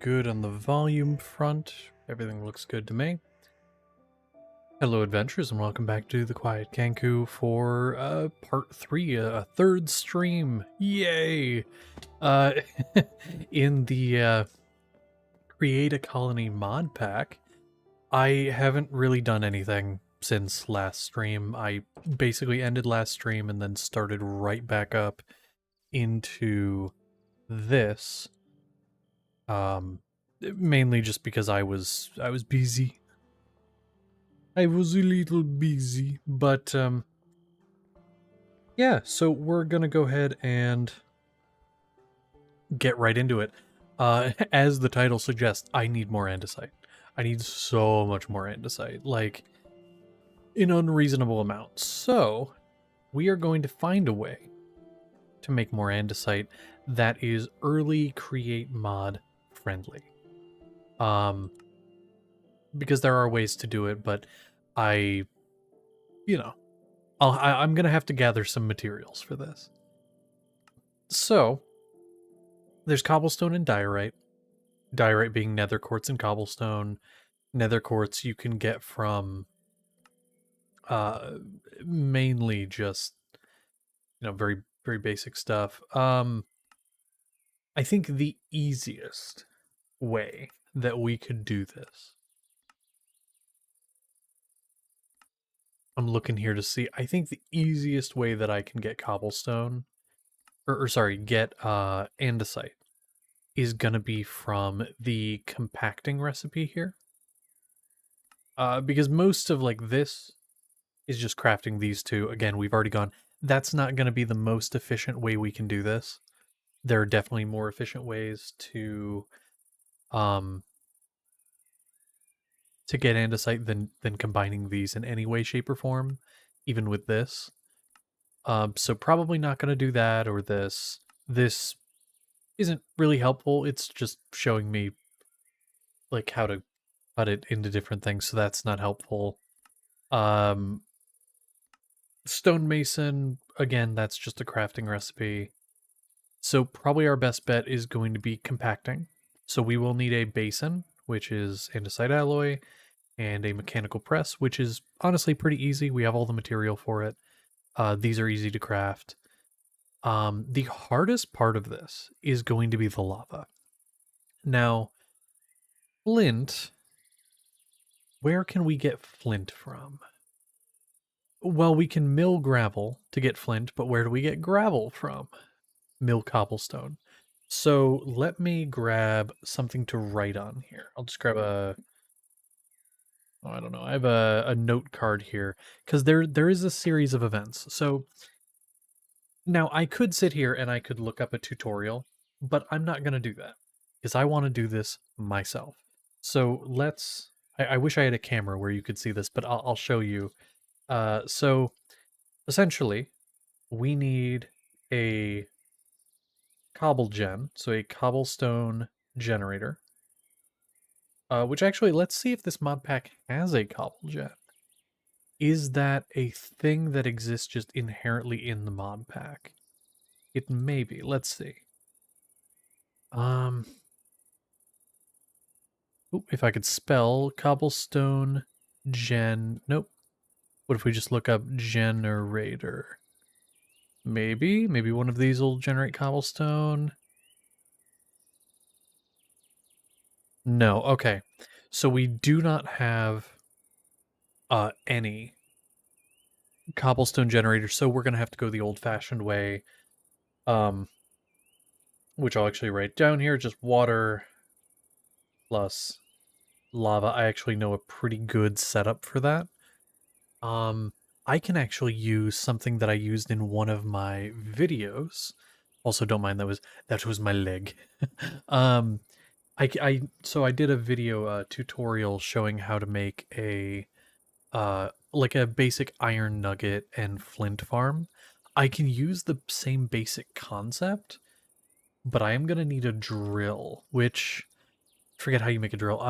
good on the volume front. Everything looks good to me. Hello adventurers and welcome back to the Quiet Kanku for part 3, a third stream. Yay! Uh, in the Create'a Colony Modpack, I haven't really done anything since last stream. I basically ended last stream and then started right back up into this. Mainly just because I was busy. I was a little busy, but yeah, so we're gonna go ahead and get right into it. As the title suggests, I need more andesite. I need so much more andesite, like in unreasonable amounts. So we are going to find a way to make more andesite that is early create mod friendly. Because there are ways to do it, but I'm gonna have to gather some materials for this. So there's cobblestone and diorite. Diorite being nether quartz and cobblestone. Nether quartz you can get from mainly just very very basic stuff. I think the easiest way that we could do this, I'm looking here to see, I think the easiest way that I can get cobblestone, or sorry, get andesite, is gonna be from the compacting recipe here. Because most of like this is just crafting these two. Again, we've already gone. That's not gonna be the most efficient way we can do this. There are definitely more efficient ways to get andesite than combining these in any way, shape, or form, even with this. So probably not gonna do that or this. This isn't really helpful. It's just showing me like how to cut it into different things, so that's not helpful. Stonemason, again, that's just a crafting recipe. So probably our best bet is going to be compacting. So we will need a basin, which is andesite alloy, and a mechanical press, which is honestly pretty easy. We have all the material for it. These are easy to craft. The hardest part of this is going to be the lava. Now, flint, where can we get flint from? Well, we can mill gravel to get flint, but where do we get gravel from? Mill cobblestone. So let me grab something to write on here. I'll just grab I don't know. I have a note card here because there is a series of events. So now I could sit here and I could look up a tutorial, but I'm not going to do that because I want to do this myself. So I wish I had a camera where you could see this, but I'll show you. So essentially we need a cobble gen, so a cobblestone generator. Which actually, let's see if this mod pack has a cobble gen. Is that a thing that exists just inherently in the mod pack? It may be. Let's see. If I could spell cobblestone gen. Nope. What if we just look up generator? Maybe one of these will generate cobblestone. No. Okay. So we do not have any cobblestone generator, so we're gonna have to go the old-fashioned way, which I'll actually write down here. Just water plus lava. I actually know a pretty good setup for that. I can actually use something that I used in one of my videos. Also, don't mind that was my leg. So I did a video tutorial showing how to make a like a basic iron nugget and flint farm. I can use the same basic concept, but I am gonna need a drill, which forget how you make a drill.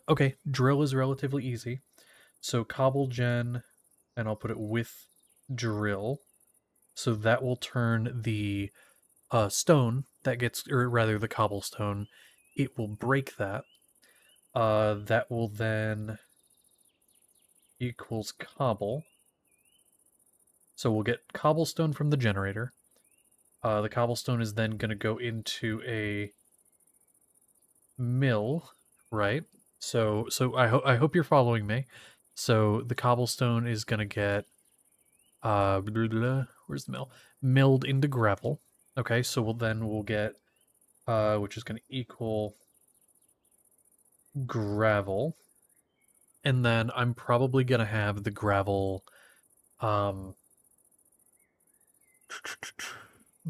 Okay, drill is relatively easy. So cobble gen, and I'll put it with drill. So that will turn the stone that gets, or rather the cobblestone, it will break that. That will then equals cobble. So we'll get cobblestone from the generator. The cobblestone is then going to go into a mill, right? So I hope you're following me. So the cobblestone is going to get where's the mill? Milled into gravel. Okay, so we'll get which is going to equal gravel. And then I'm probably going to have the gravel um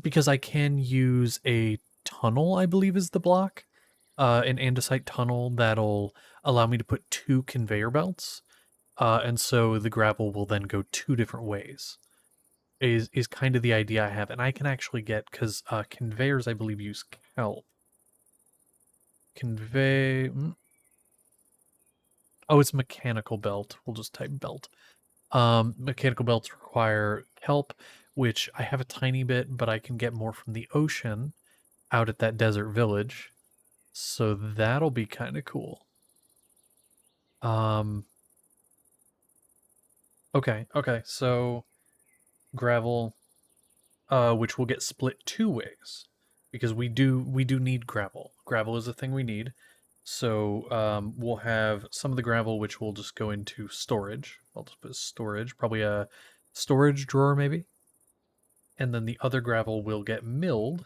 because I can use a tunnel, I believe is the block. An andesite tunnel that'll allow me to put 2 conveyor belts. And so the gravel will then go 2 different ways. Is kind of the idea I have, and I can actually get because conveyors I believe use kelp. Convey. Oh, it's mechanical belt. We'll just type belt. Mechanical belts require kelp, which I have a tiny bit, but I can get more from the ocean out at that desert village. So that'll be kind of cool. Okay, so gravel, which will get split 2 ways because we do need gravel. Gravel is a thing we need. So we'll have some of the gravel which will just go into storage. I'll just put storage, probably a storage drawer maybe. And then the other gravel will get milled.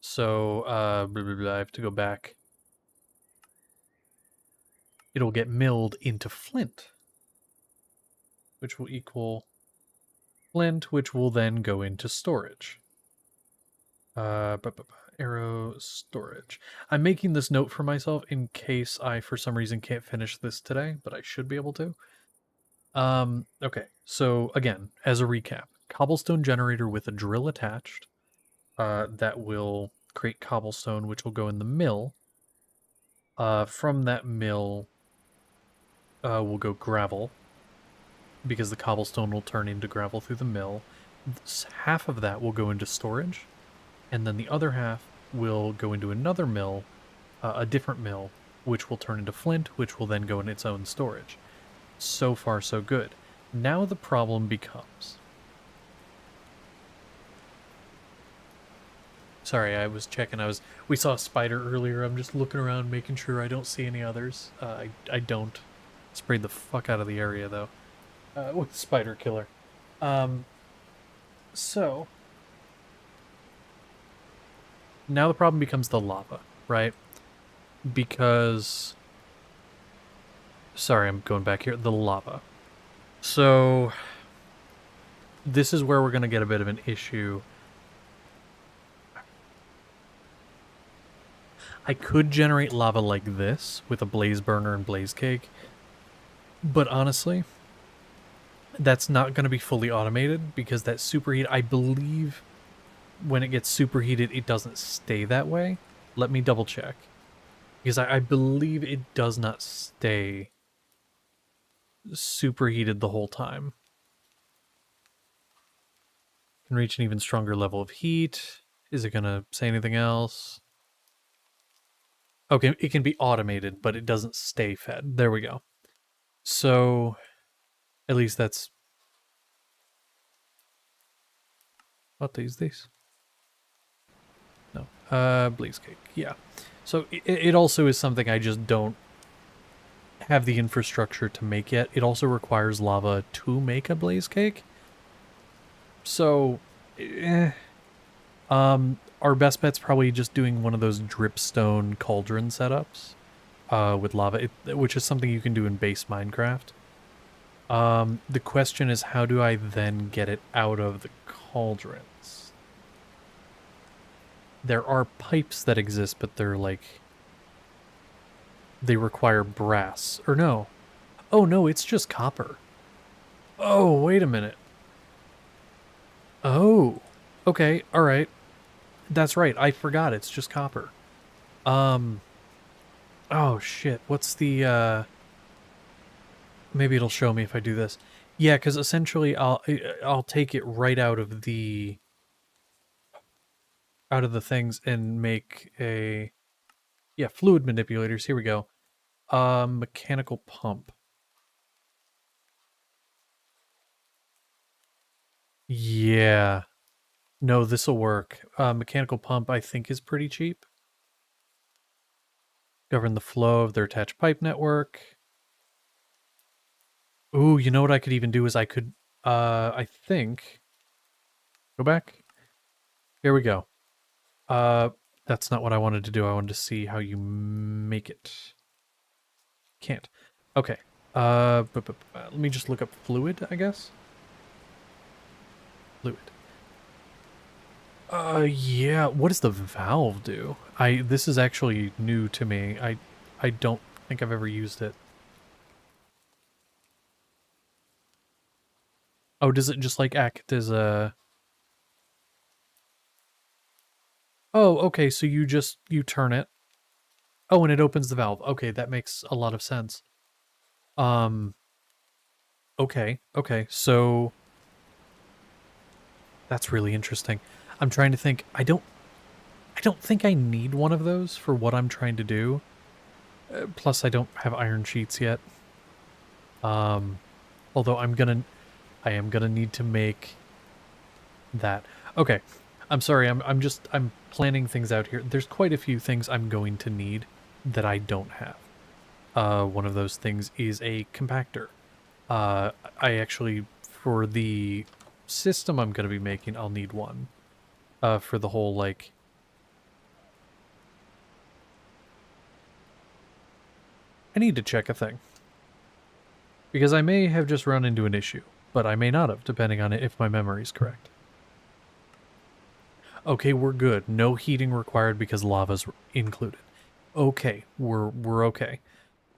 So blah, blah, blah, I have to go back. It'll get milled into flint, which will equal flint, which will then go into storage. Arrow storage. I'm making this note for myself in case I, for some reason, can't finish this today, but I should be able to. Okay, so again, as a recap, cobblestone generator with a drill attached that will create cobblestone, which will go in the mill. From that mill, will go gravel because the cobblestone will turn into gravel through the mill. Half of that will go into storage, and then the other half will go into another mill, a different mill, which will turn into flint, which will then go in its own storage. So far, so good. Now the problem becomes... Sorry, I was checking. We saw a spider earlier. I'm just looking around, making sure I don't see any others. I don't. Sprayed the fuck out of the area, though. With spider killer. So... Now the problem becomes the lava, right? Because... Sorry, I'm going back here. The lava. So... This is where we're going to get a bit of an issue. I could generate lava like this with a blaze burner and blaze cake. But honestly, that's not going to be fully automated because that superheat, I believe when it gets superheated, it doesn't stay that way. Let me double check. Because I believe it does not stay superheated the whole time. Can reach an even stronger level of heat. Is it going to say anything else? Okay, it can be automated, but it doesn't stay fed. There we go. So, at least that's... What to use these? No. Blaze cake, yeah. So, it also is something I just don't have the infrastructure to make yet. It also requires lava to make a blaze cake. So, our best bet's probably just doing one of those dripstone cauldron setups with lava, which is something you can do in base Minecraft. The question is, how do I then get it out of the cauldrons? There are pipes that exist, but they're like... They require brass. Or no. Oh, no, it's just copper. Oh, wait a minute. Oh. Okay, alright. That's right, I forgot, it's just copper. Oh, shit, what's the, Maybe it'll show me if I do this. Yeah, because essentially I'll take it right out of the... out of the things and make a, yeah, fluid manipulators. Here we go. Mechanical pump. Yeah. No, this'll work. Mechanical pump, I think, is pretty cheap. Govern the flow of their attached pipe network. Ooh, you know what I could even do is I could, I think, go back. Here we go. That's not what I wanted to do. I wanted to see how you make it. Can't. Okay. Let me just look up fluid, I guess. Fluid. Yeah. What does the valve do? This is actually new to me. I don't think I've ever used it. Oh, does it just like act as a... Oh, okay, so you turn it. Oh, and it opens the valve. Okay, that makes a lot of sense. Um, okay, so that's really interesting. I'm trying to think. I don't think I need one of those for what I'm trying to do. Plus, I don't have iron sheets yet. Um, although I am gonna need to make that. Okay, I'm sorry. I'm planning things out here. There's quite a few things I'm going to need that I don't have. One of those things is a compactor. I actually, for the system I'm going to be making, I'll need one. For the whole, like... I need to check a thing. Because I may have just run into an issue, but I may not have, depending on if my memory's correct. Okay, we're good. No heating required because lava's included. Okay, we're okay.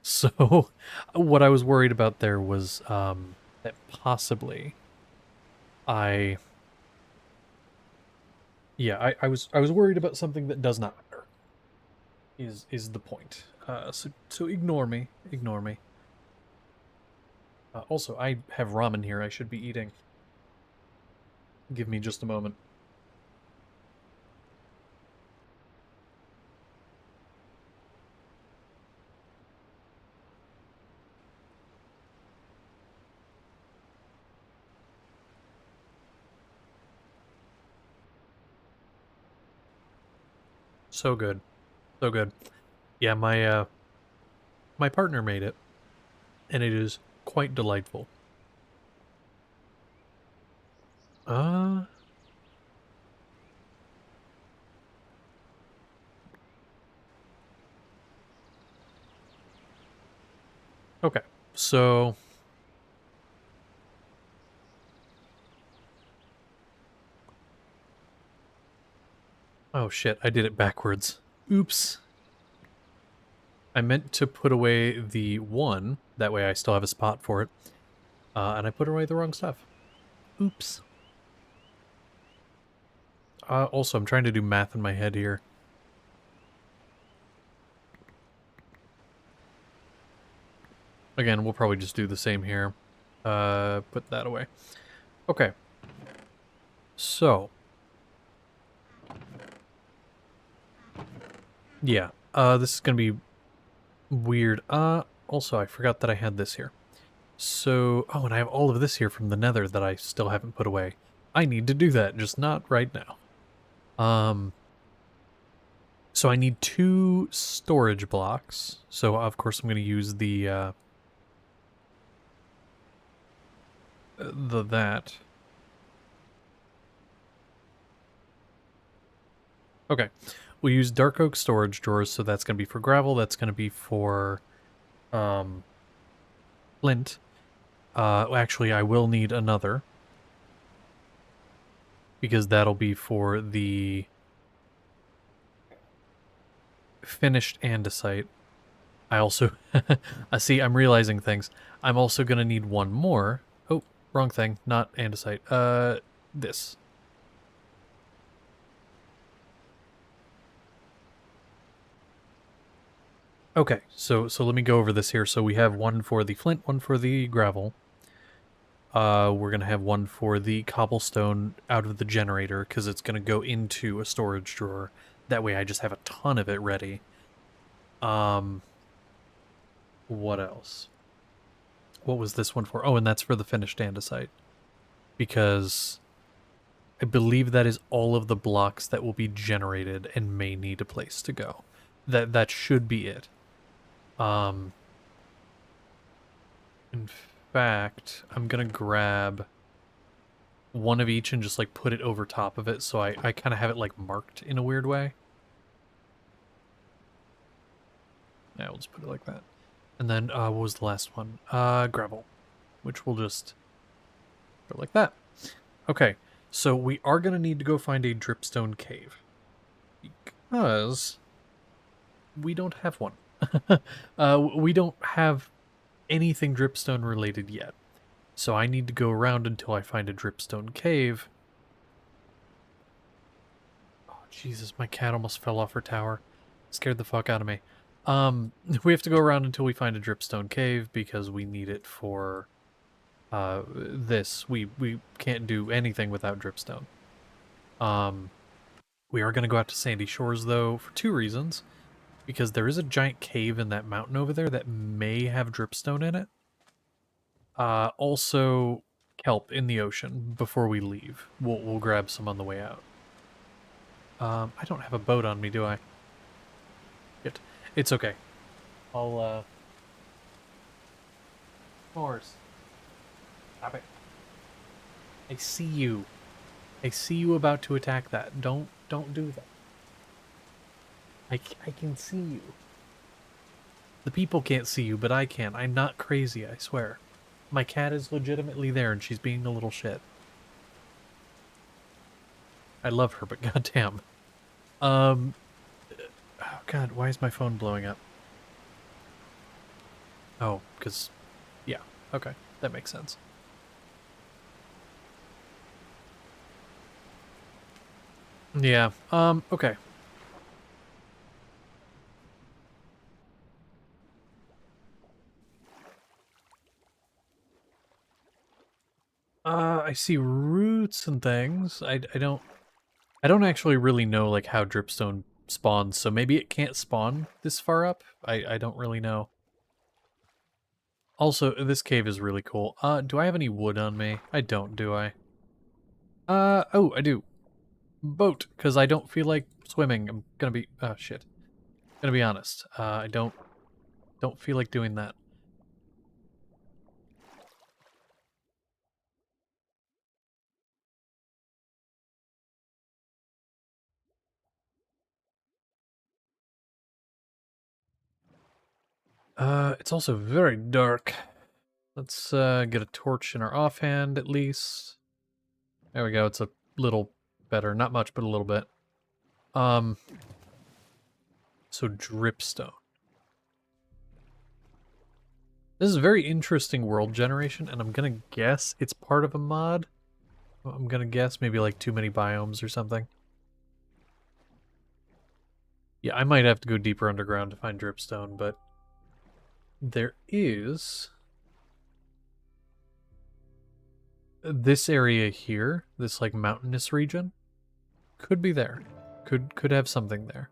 So, what I was worried about there was that possibly I was worried about something that does not matter. Is the point? So ignore me, ignore me. Also, I have ramen here. I should be eating. Give me just a moment. So good, so good. Yeah, my partner made it, and it is quite delightful. Uh, okay. So oh shit, I did it backwards. Oops. I meant to put away the one, that way I still have a spot for it. And I put away the wrong stuff. Oops. Also, I'm trying to do math in my head here. Again, we'll probably just do the same here. Put that away. Okay. So. Yeah. This is gonna be weird. Also, I forgot that I had this here. So, oh, and I have all of this here from the nether that I still haven't put away. I need to do that, just not right now. So I need 2 storage blocks. So, of course, I'm going to use the that. Okay. We'll use dark oak storage drawers, so that's going to be for gravel, that's going to be for flint. Actually, I will need another. Because that'll be for the finished andesite. I also... I see, I'm realizing things. I'm also going to need one more. Oh, wrong thing. Not andesite. This. Okay, so let me go over this here. So we have one for the flint, one for the gravel. We're going to have one for the cobblestone out of the generator because it's going to go into a storage drawer. That way I just have a ton of it ready. What else? What was this one for? Oh, and that's for the finished andesite. Because I believe that is all of the blocks that will be generated and may need a place to go. That should be it. In fact, I'm gonna grab one of each and just like put it over top of it so I kind of have it like marked in a weird way. Yeah, we'll just put it like that. And then what was the last one? Gravel, which we'll just put like that. Okay, so we are gonna need to go find a dripstone cave because we don't have one. We don't have anything dripstone related yet. So I need to go around until I find a dripstone cave. Oh, Jesus, my cat almost fell off her tower. Scared the fuck out of me. We have to go around until we find a dripstone cave because we need it for this. We can't do anything without dripstone. We are going to go out to Sandy Shores, though, for 2 reasons. Because there is a giant cave in that mountain over there that may have dripstone in it. Also, kelp in the ocean before we leave. We'll grab some on the way out. I don't have a boat on me, do I? Shit. It's okay. I'll, Morse. Stop it. I see you. I see you about to attack that. Don't do that. I can see you. The people can't see you, but I can. I'm not crazy, I swear. My cat is legitimately there, and she's being a little shit. I love her, but goddamn. Oh god, why is my phone blowing up? Oh, because... yeah, okay. That makes sense. Yeah, okay. I see roots and things. I don't actually really know like how dripstone spawns, so maybe it can't spawn this far up. I don't really know. Also, this cave is really cool. Do I have any wood on me? I don't, do I? Oh, I do. Boat, because I don't feel like swimming. I'm gonna be, oh shit. Gonna be honest. I don't feel like doing that. It's also very dark. Let's get a torch in our offhand at least. There we go. It's a little better. Not much, but a little bit. So dripstone. This is a very interesting world generation, and I'm gonna guess it's part of a mod. I'm gonna guess maybe like too many biomes or something. Yeah, I might have to go deeper underground to find dripstone, but there is this area here, this like mountainous region, could be there. Could have something there.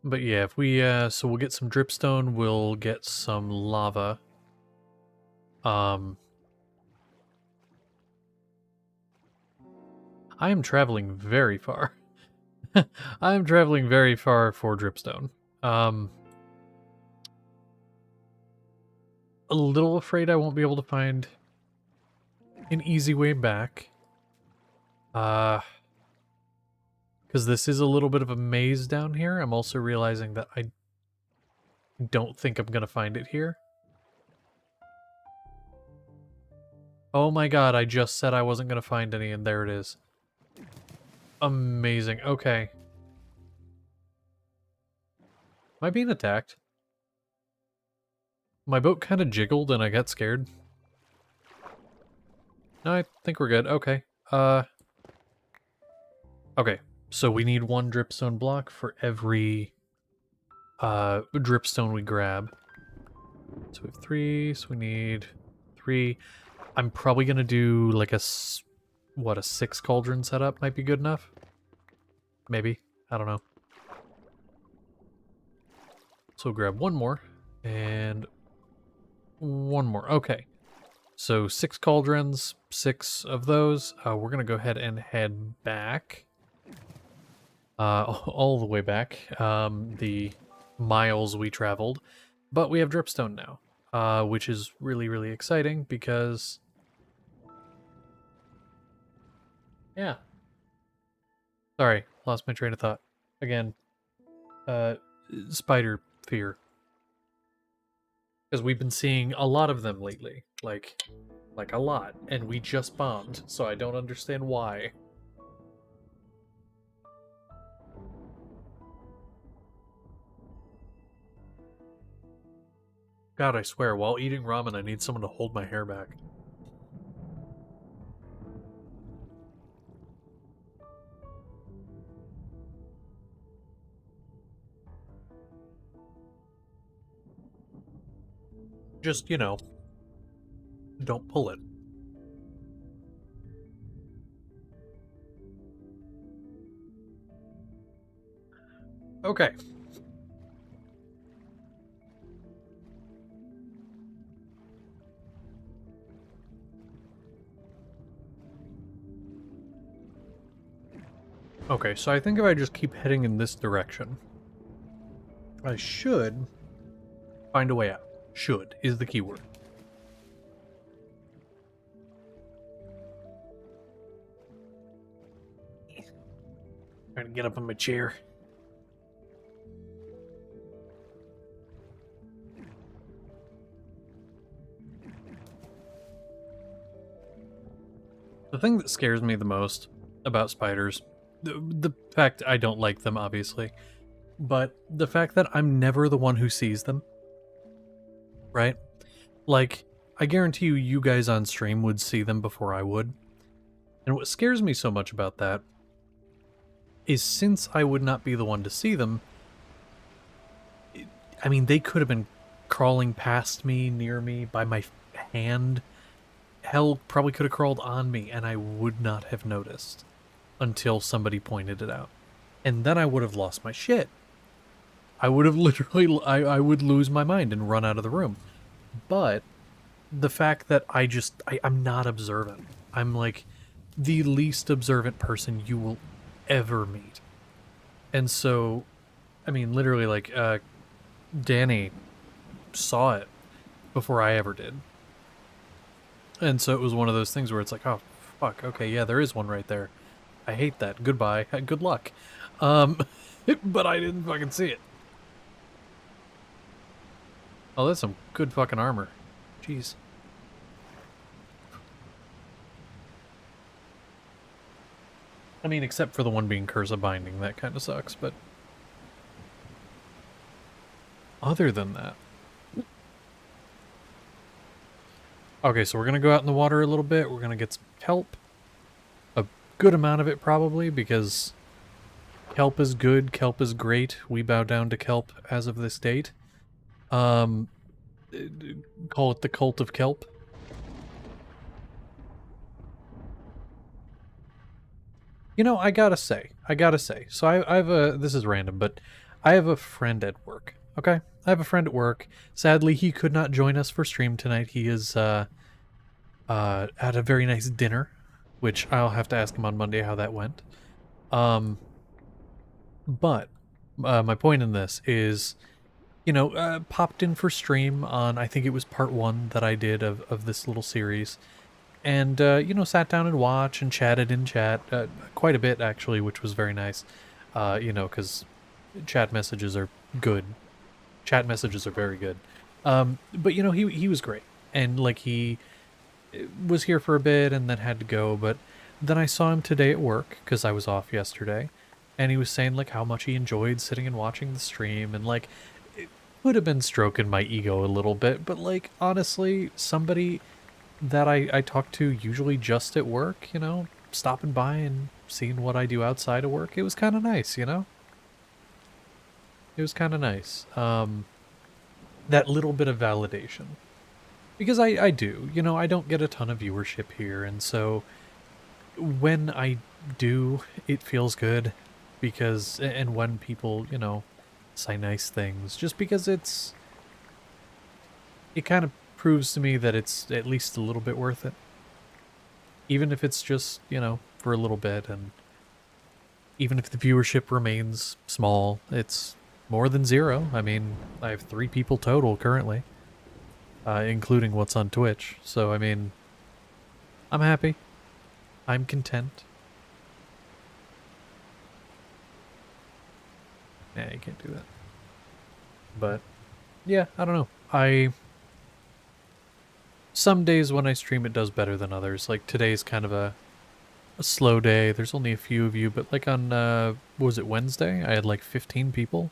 But yeah, if we so we'll get some dripstone, we'll get some lava. I am traveling very far. I am traveling very far for dripstone. A little afraid I won't be able to find an easy way back. Because this is a little bit of a maze down here. I'm also realizing that I don't think I'm gonna find it here. Oh my god, I just said I wasn't gonna find any, and there it is. Amazing. Okay. Am I being attacked? My boat kind of jiggled and I got scared. No, I think we're good. Okay. Okay. So we need 1 dripstone block for every dripstone we grab. So we have 3, so we need 3. I'm probably gonna do like a 6 cauldron setup might be good enough. Maybe. I don't know. So we'll grab 1 more and 1 more. Okay. So 6 cauldrons, 6 of those. We're gonna go ahead and head back. All the way back. The miles we traveled. But we have dripstone now. Which is really, really exciting because... Yeah. Sorry, lost my train of thought. Again, spider fear. Because we've been seeing a lot of them lately. Like a lot. And we just bombed, so I don't understand why. God, I swear, while eating ramen, I need someone to hold my hair back. Just, you know, don't pull it. Okay. Okay, so I think if I just keep heading in this direction, I should find a way out. Should is the key word. Trying to get up on my chair. The thing that scares me the most about spiders, the fact I don't like them, obviously, but the fact that I'm never the one who sees them, right? Like, I guarantee you guys on stream would see them before I would. And what scares me so much about that is since I would not be the one to see them, I mean, they could have been crawling past me, near me, by my hand. Hell, probably could have crawled on me, and I would not have noticed until somebody pointed it out. And then I would have lost my shit. I would have literally, I would lose my mind and run out of the room. But the fact that I'm not observant. I'm like the least observant person you will ever meet. And so, I mean, literally, like, Danny saw it before I ever did. And so it was one of those things where it's like, oh, fuck, okay, yeah, there is one right there. I hate that. Goodbye. Good luck. But I didn't fucking see it. Oh, that's some good fucking armor. Jeez. I mean, except for the one being Curse of Binding, that kind of sucks, but... Other than that... Okay, so we're going to go out in the water a little bit. We're going to get some kelp. A good amount of it, probably, because kelp is good. Kelp is great. We bow down to kelp as of this date. Call it the cult of kelp. You know, I gotta say. So I have a... This is random, but I have a friend at work, okay? I have a friend at work. Sadly, he could not join us for stream tonight. He is at a very nice dinner, which I'll have to ask him on Monday how that went. But my point in this is, you know, popped in for stream on, I think it was part 1 that I did of this little series. And, you know, sat down and watched and chatted in chat quite a bit, actually, which was very nice. You know, because chat messages are good. Chat messages are very good. But, you know, he was great. And, like, he was here for a bit and then had to go. But then I saw him today at work, because I was off yesterday. And he was saying, like, how much he enjoyed sitting and watching the stream. And, like, could have been stroking my ego a little bit, but like, honestly, somebody that I talk to usually just at work, you know, stopping by and seeing what I do outside of work, it was kind of nice, you know? It was kind of nice. That little bit of validation. Because I do, you know, I don't get a ton of viewership here, and so when I do, it feels good because, and when people, you know, say nice things, just because it kind of proves to me that it's at least a little bit worth it. Even if it's just, you know, for a little bit, and even if the viewership remains small, it's more than zero. I mean, I have 3 people total currently, including what's on Twitch. So, I mean, I'm happy. I'm content. Nah, you can't do that. But, yeah, I don't know. Some days when I stream it does better than others. Like, today's kind of a slow day. There's only a few of you, but like on, what was it, Wednesday? I had like 15 people.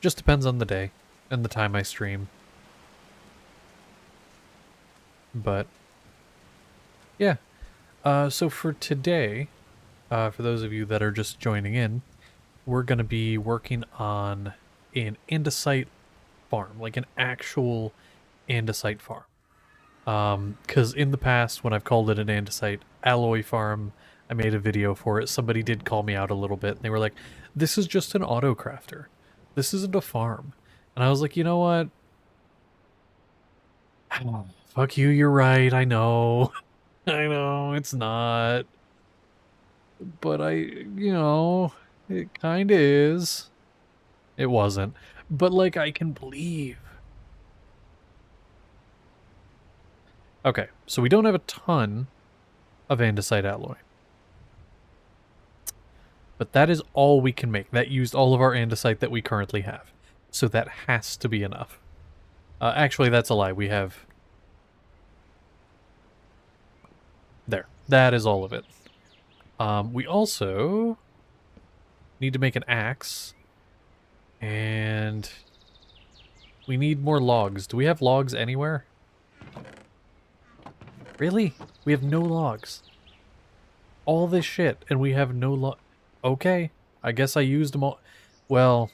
Just depends on the day and the time I stream. But, yeah. So for today, for those of you that are just joining in, we're going to be working on an andesite farm, like an actual andesite farm. Because in the past, when I've called it an andesite alloy farm, I made a video for it. Somebody did call me out a little bit. And they were like, this is just an auto crafter. This isn't a farm. And I was like, you know what? Fuck you, you're right. I know. I know, it's not. But you know, it kind of is. It wasn't. But like, I can believe. Okay, so we don't have a ton of andesite alloy. But that is all we can make. That used all of our andesite that we currently have. So that has to be enough. Actually, that's a lie. We have... There. That is all of it. We also need to make an axe. And we need more logs. Do we have logs anywhere? Really? We have no logs. All this shit, and we have no log... Okay, I guess I used them all. Well,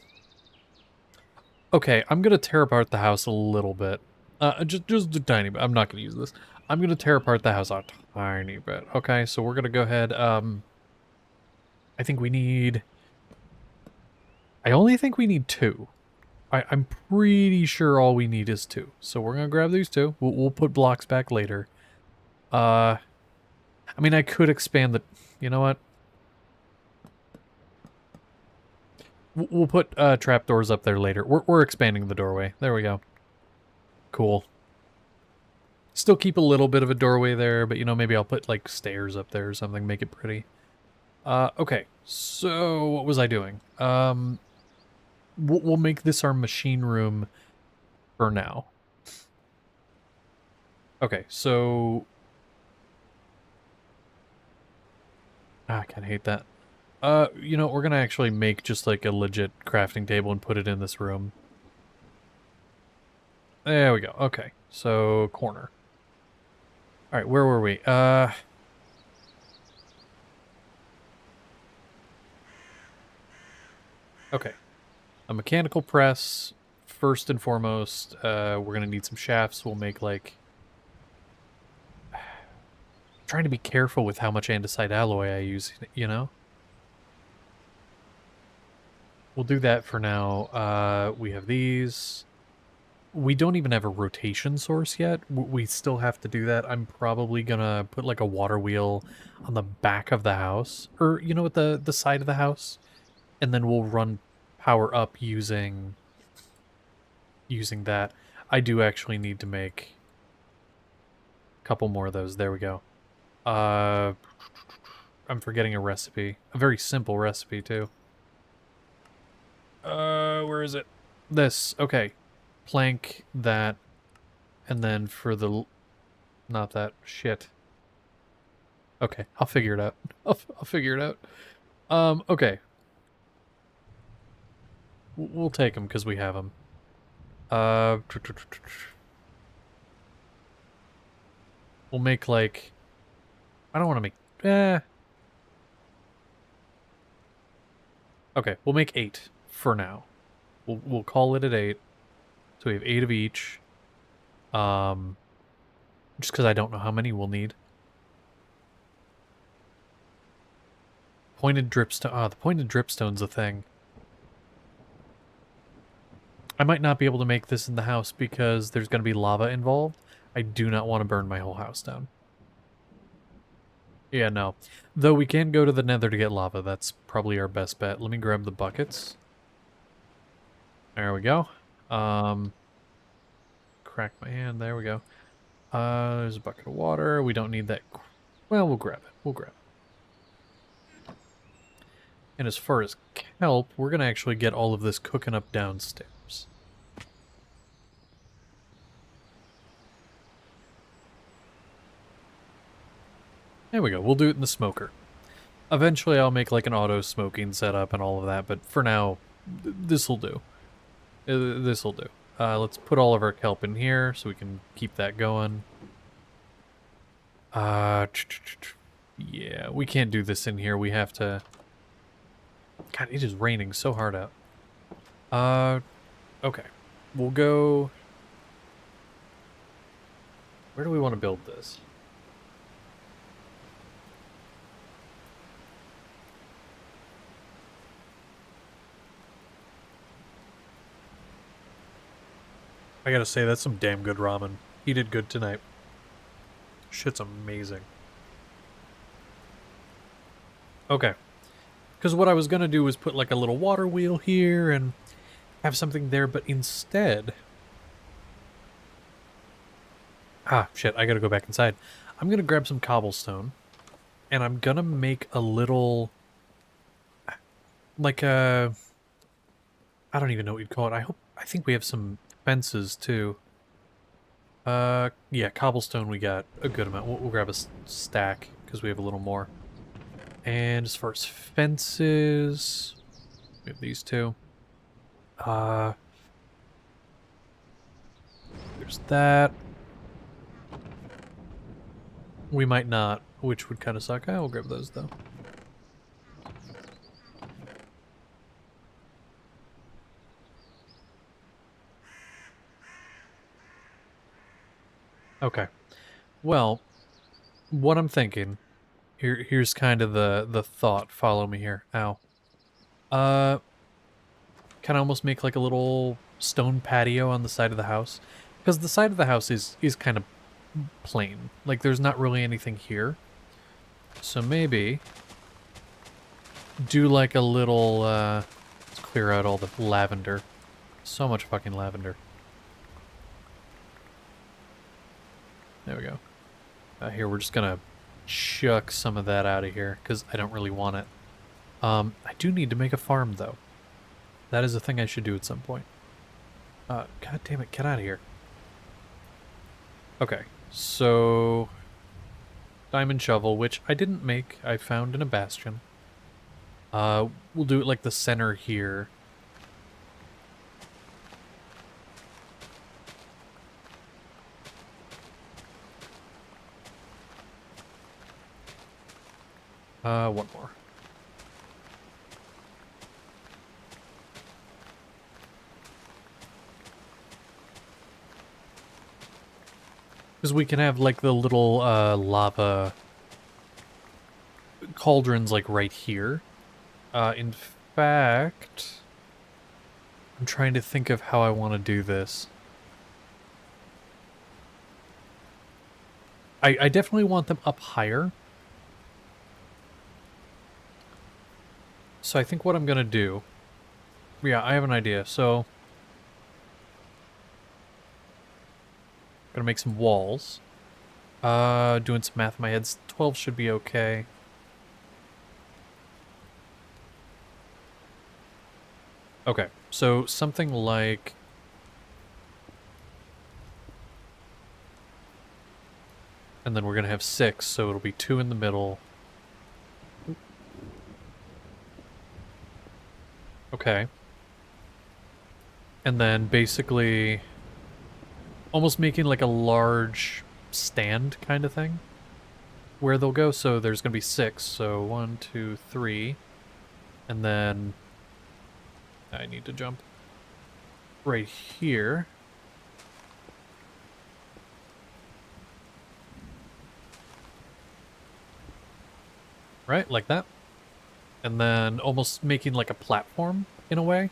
okay, I'm gonna tear apart the house a little bit. Just a tiny bit. I'm not gonna use this. I'm gonna tear apart the house a tiny bit. Okay, so we're gonna go ahead. I think we need... I only think we need 2. I'm pretty sure all we need is 2. So we're gonna grab these 2. We'll put blocks back later. I mean, I could expand the... You know what? We'll put trapdoors up there later. We're expanding the doorway. There we go. Cool. Still keep a little bit of a doorway there, but you know, maybe I'll put like stairs up there or something, make it pretty. Okay, so what was I doing? We'll make this our machine room for now. Okay, so... I kind of hate that. You know, we're gonna actually make just like a legit crafting table and put it in this room. There we go. Okay, so corner. All right, where were we? Okay, a mechanical press first and foremost. We're gonna need some shafts. We'll make like... trying to be careful with how much andesite alloy I use, you know? We'll do that for now. We have these. We don't even have a rotation source yet. We still have to do that. I'm probably gonna put like a water wheel on the back of the house. Or, you know, at the side of the house. And then we'll run power up using that. I do actually need to make a couple more of those. There we go. I'm forgetting a recipe. A very simple recipe, too. Where is it? This. Okay. Plank, that, and then for the... Not that. Shit. Okay, I'll figure it out. I'll figure it out. Okay. We'll take them because we have them. We'll make like... I don't want to make... Okay, we'll make 8 for now. We'll call it at 8. So we have 8 of each. Just because I don't know how many we'll need. Pointed dripstone. Ah, the pointed dripstone's a thing. I might not be able to make this in the house because there's going to be lava involved. I do not want to burn my whole house down. Yeah, no. Though we can go to the nether to get lava. That's probably our best bet. Let me grab the buckets. There we go. Crack my hand. There we go. There's a bucket of water. We don't need that. Well, we'll grab it. We'll grab it. And as far as kelp, we're going to actually get all of this cooking up downstairs. There we go. We'll do it in the smoker. Eventually, I'll make like an auto smoking setup and all of that, but for now, this'll do. This'll do. Let's put all of our kelp in here so we can keep that going. Yeah, we can't do this in here. We have to... God, it is raining so hard out. Okay. We'll go... Where do we want to build this? I gotta say, that's some damn good ramen. He did good tonight. Shit's amazing. Okay. Because what I was gonna do was put like a little water wheel here and have something there, but instead... Ah, shit, I gotta go back inside. I'm gonna grab some cobblestone, and I'm gonna make a little... Like a... I don't even know what you'd call it. I think we have some fences, too. Yeah, cobblestone we got a good amount. We'll grab a stack, because we have a little more. And as far as fences... We have these two. There's that. We might not, which would kind of suck. I will grab those, though. Okay. Well, what I'm thinking... Here's kind of the thought. Follow me here. Ow. Kind of almost make like a little stone patio on the side of the house. Because the side of the house is kind of plain. Like, there's not really anything here. So maybe do like a little, let's clear out all the lavender. So much fucking lavender. There we go. Here, we're just gonna chuck some of that out of here, because I don't really want it. I do need to make a farm, though. That is a thing I should do at some point. God damn it, get out of here. Okay, so... Diamond shovel, which I didn't make, I found in a bastion. We'll do it like the center here. One more. Because we can have like the little lava cauldrons like right here. In fact, I'm trying to think of how I want to do this. I definitely want them up higher. So I think what I'm going to do... Yeah, I have an idea. So... I'm going to make some walls. Doing some math in my head. 12 should be okay. Okay, so something like... And then we're going to have 6, so it'll be 2 in the middle. Okay. And then basically almost making like a large stand kind of thing where they'll go. So there's going to be 6. So 1, 2, 3. And then I need to jump right here. Right, like that. And then almost making like a platform in a way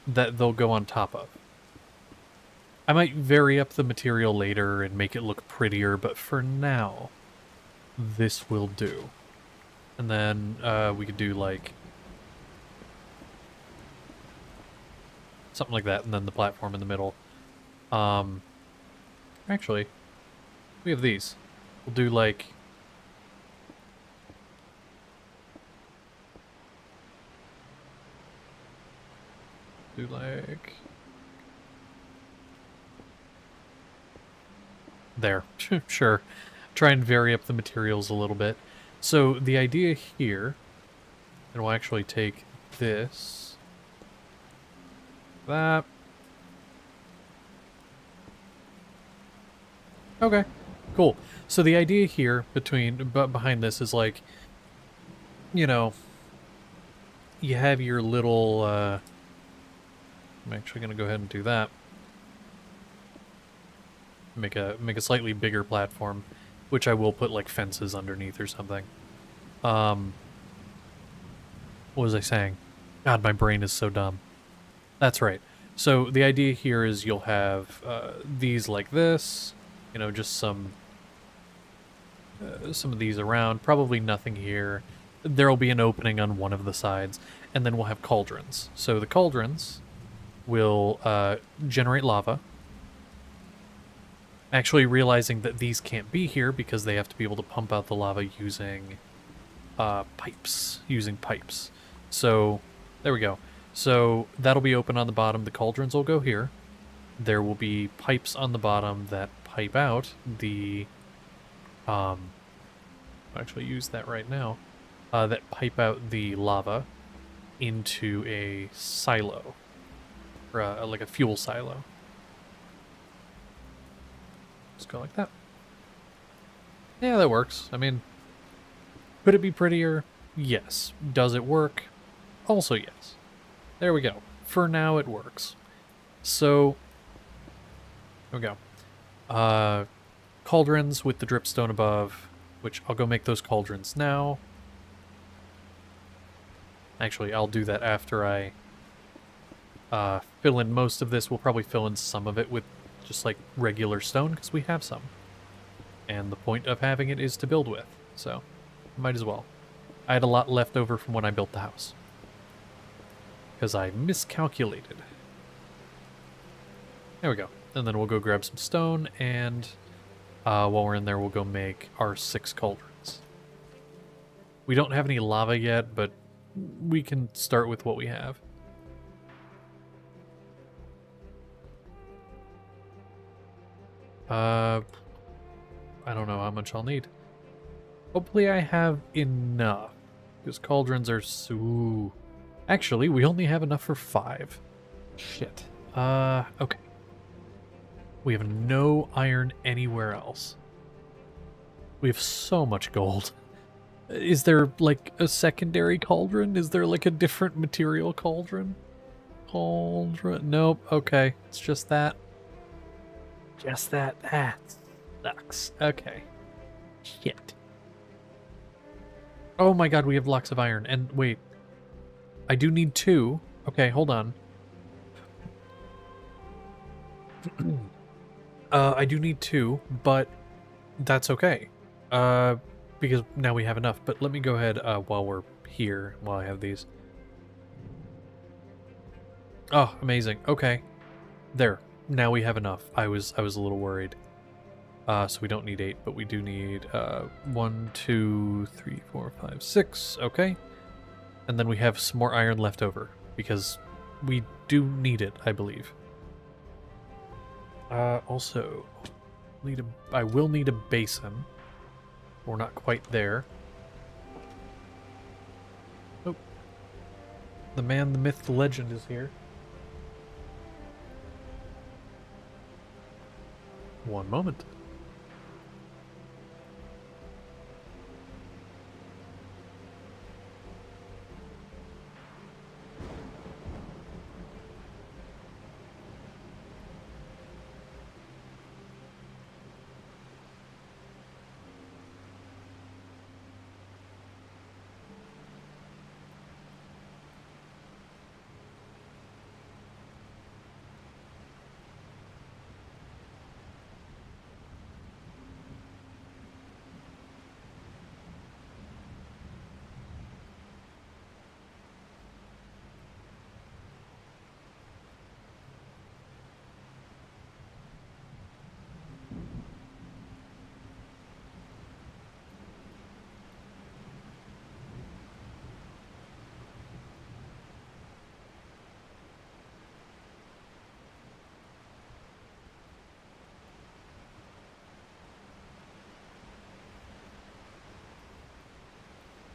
that they'll go on top of. I might vary up the material later and make it look prettier, but for now, this will do. And then we could do like something like that, and then the platform in the middle. Actually, we have these. We'll do like... There. Sure. Try and vary up the materials a little bit. So the idea here, and we'll actually take this, that. Okay, cool. So the idea here behind this is like, you know, you have your little, I'm actually going to go ahead and do that. Make a slightly bigger platform, which I will put like fences underneath or something. What was I saying? God, my brain is so dumb. That's right. So the idea here is you'll have these like this, you know, just some of these around, probably nothing here. There'll be an opening on one of the sides, and then we'll have cauldrons. So the cauldrons will generate lava. Actually realizing that these can't be here because they have to be able to pump out the lava using pipes. So there we go. So that'll be open on the bottom. The cauldrons will go here. There will be pipes on the bottom that pipe out the... I'll actually use that right now. That pipe out the lava into a silo. Or like a fuel silo. Just go like that. Yeah, that works. I mean, could it be prettier? Yes. Does it work? Also yes. There we go. For now, it works. So, there we go. Cauldrons with the dripstone above, which I'll go make those cauldrons now. Actually, I'll do that after I fill in most of this. We'll probably fill in some of it with just like regular stone, because we have some. And the point of having it is to build with, so might as well. I had a lot left over from when I built the house, because I miscalculated. There we go. And then we'll go grab some stone, and while we're in there, we'll go make our 6 cauldrons. We don't have any lava yet, but we can start with what we have. I don't know how much I'll need. Hopefully I have enough, because cauldrons are so... Actually, we only have enough for 5. Shit. Okay. We have no iron anywhere else. We have so much gold. Is there, like, a secondary cauldron? Is there, like, a different material cauldron? Cauldron? Nope. Okay. It's just that. Just that. That sucks. Okay. Shit. Oh my god, we have blocks of iron. And wait. I do need 2. Okay, hold on. I do need 2, but that's okay. Because now we have enough. But let me go ahead while we're here, while I have these. Oh, amazing. Okay. There. Now we have enough. I was a little worried. So we don't need 8, but we do need 1, 2, 3, 4, 5, 6. Okay. And then we have some more iron left over, because we do need it, I believe. Also, I will need a basin. We're not quite there. Oh. The man, the myth, the legend is here. One moment.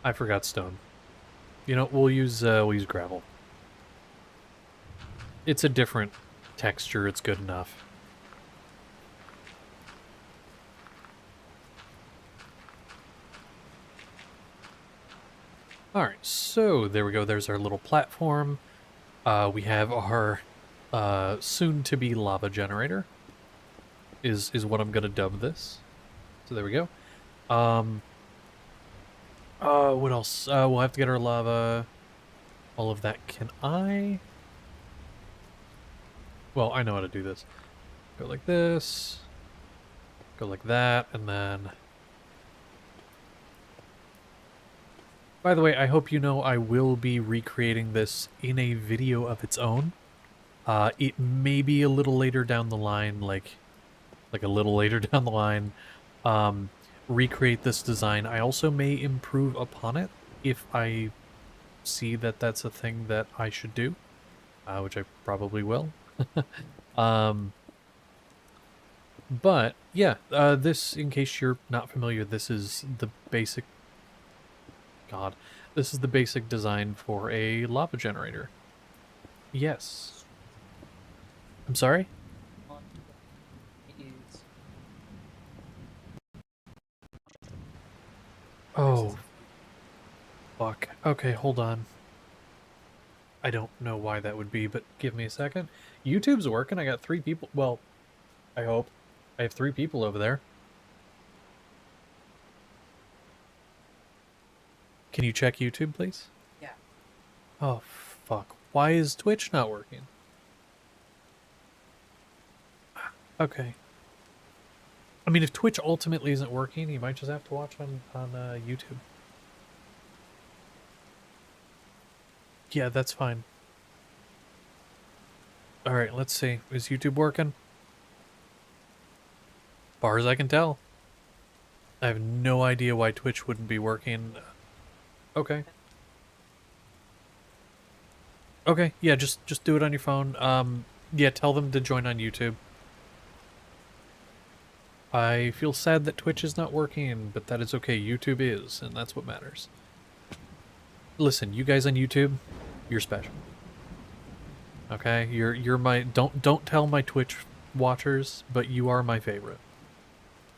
I forgot stone. You know, we'll use gravel. It's a different texture, it's good enough. Alright, so there we go, there's our little platform. We have our soon-to-be lava generator, is what I'm gonna dub this. So there we go. What else? We'll have to get our lava, all of that. Can I? Well, I know how to do this. Go like this, go like that, and then... By the way, I hope you know I will be recreating this in a video of its own. It may be a little later down the line, like a little later down the line, recreate this design. I also may improve upon it if I see that that's a thing that I should do, which I probably will. But yeah, this, in case you're not familiar, this is the basic... God, this is the basic design for a lava generator. Yes. I'm sorry? Oh. Fuck. Okay, hold on. I don't know why that would be, but give me a second. YouTube's working. I got 3 people. Well, I hope. I have 3 people over there. Can you check YouTube, please? Yeah. Oh, fuck. Why is Twitch not working? Okay. I mean, if Twitch ultimately isn't working, you might just have to watch on YouTube. Yeah, that's fine. Alright, let's see. Is YouTube working? As far as I can tell. I have no idea why Twitch wouldn't be working. Okay. Okay, yeah, just do it on your phone. Yeah, tell them to join on YouTube. I feel sad that Twitch is not working, but that is okay. YouTube is, and that's what matters. Listen, you guys on YouTube, you're special. Okay? You're my... Don't tell my Twitch watchers, but you are my favorite.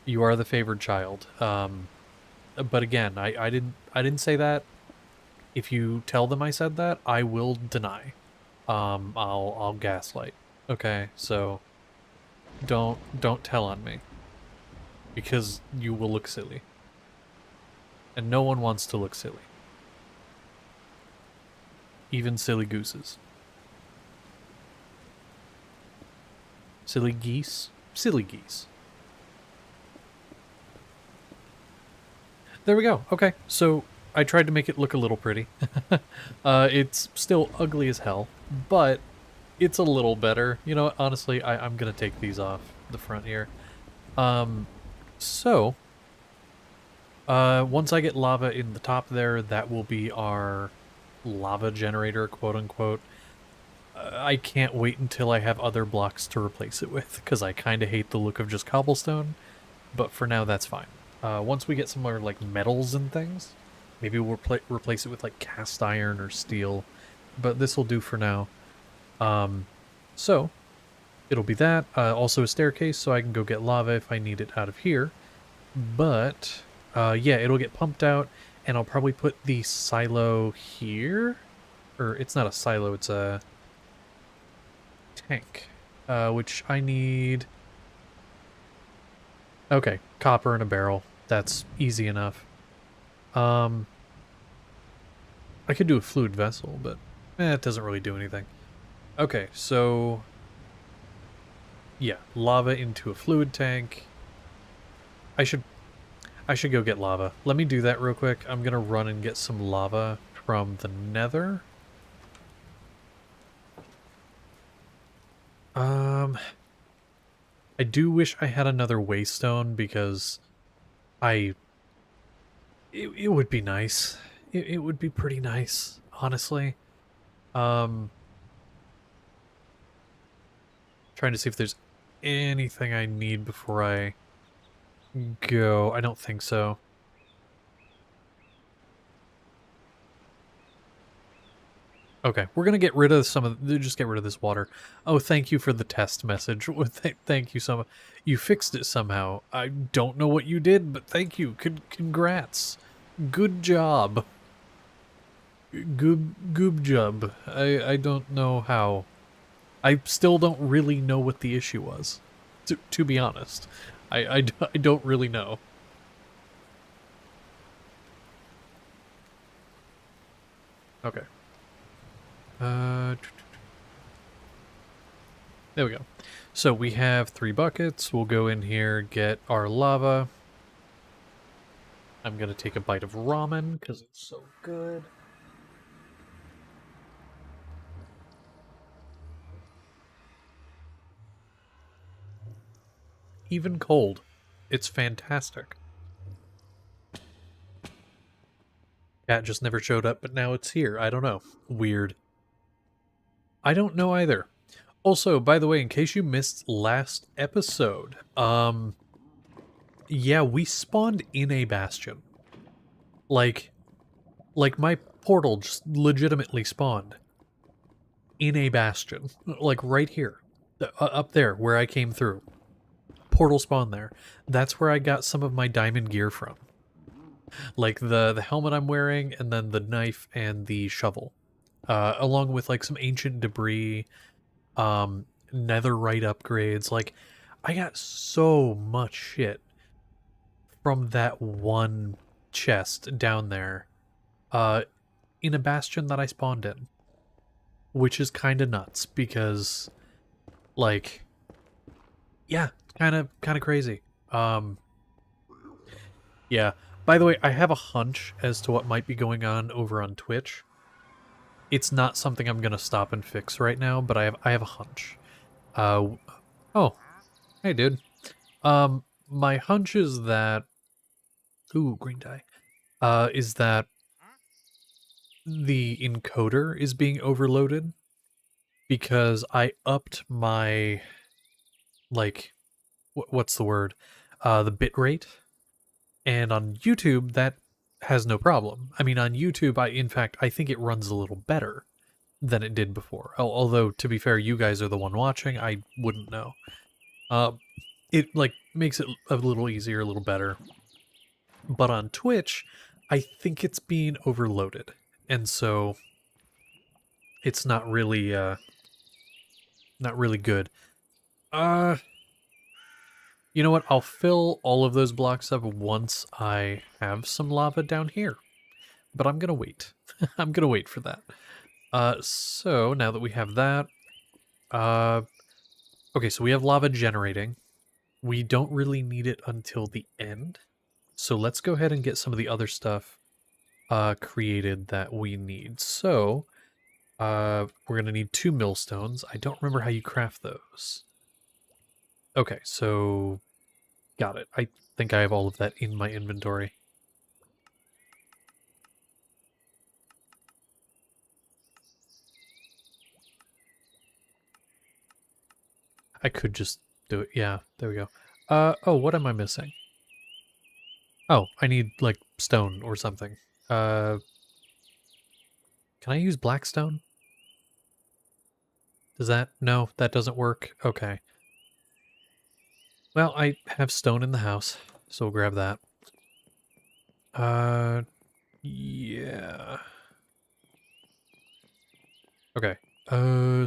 You are the favored child. But again, I didn't say that. If you tell them I said that, I will deny. I'll gaslight. Okay, so don't tell on me, because you will look silly. And no one wants to look silly. Even silly gooses. Silly geese? Silly geese. There we go. Okay, so I tried to make it look a little pretty. It's still ugly as hell, but it's a little better. You know, honestly, I'm gonna take these off the front here. So, once I get lava in the top there, that will be our lava generator, quote unquote. I can't wait until I have other blocks to replace it with, because I kind of hate the look of just cobblestone, but for now that's fine. Once we get some more like metals and things, maybe we'll replace it with like cast iron or steel, but this will do for now. So it'll be that. Also a staircase, so I can go get lava if I need it out of here. But, yeah, it'll get pumped out, and I'll probably put the silo here. Or, it's not a silo, it's a tank. Which I need... Okay, copper in a barrel. That's easy enough. I could do a fluid vessel, but it doesn't really do anything. Okay, so... yeah, lava into a fluid tank. I should go get lava. Let me do that real quick. I'm gonna run and get some lava from the nether. I do wish I had another waystone because it would be nice. It would be pretty nice, honestly. Trying to see if there's anything I need before I go. I don't think so. Okay, we're gonna get rid of just get rid of this water. Oh, thank you for the test message. Thank you so much. You fixed it somehow. I don't know what you did, but thank you. Congrats. Good job. Goob job. I don't know how. I still don't really know what the issue was. To be honest, I don't really know. Okay. There we go. So we have 3 buckets. We'll go in here, get our lava. I'm gonna take a bite of ramen because it's so good. Even cold, it's fantastic. Cat just never showed up, but now it's here. I don't know. Weird. I don't know either. Also, by the way, in case you missed last episode, yeah, we spawned in a bastion. Like my portal just legitimately spawned in a bastion. Like right here. Up there, where I came through. Portal spawned there. That's where I got some of my diamond gear from. Like the helmet I'm wearing, and then the knife and the shovel. Along with like some ancient debris, netherite upgrades. Like, I got so much shit from that one chest down there, in a bastion that I spawned in, which is kind of nuts because, like, yeah, kind of crazy. Yeah. By the way, I have a hunch as to what might be going on over on Twitch. It's not something I'm gonna stop and fix right now, but I have a hunch. Oh, hey, dude. My hunch is that, ooh, green dye, is that the encoder is being overloaded because I upped my, like, what's the word? The bit rate. And on YouTube, that has no problem. I mean, on YouTube, in fact, I think it runs a little better than it did before. Although, to be fair, you guys are the one watching, I wouldn't know. It, like, makes it a little easier, a little better. But on Twitch, I think it's being overloaded. And so, it's not really good. You know what? I'll fill all of those blocks up once I have some lava down here. But I'm gonna wait. I'm gonna wait for that. So now that we have that, okay, so we have lava generating. We don't really need it until the end. So let's go ahead and get some of the other stuff created that we need. So we're gonna need 2 millstones. I don't remember how you craft those. Okay, so got it. I think I have all of that in my inventory. I could just do it. Yeah, there we go. Oh, what am I missing? Oh, I need, like, stone or something. Can I use blackstone? Does that? No, that doesn't work. Okay. Well, I have stone in the house, so we'll grab that. Yeah. Okay.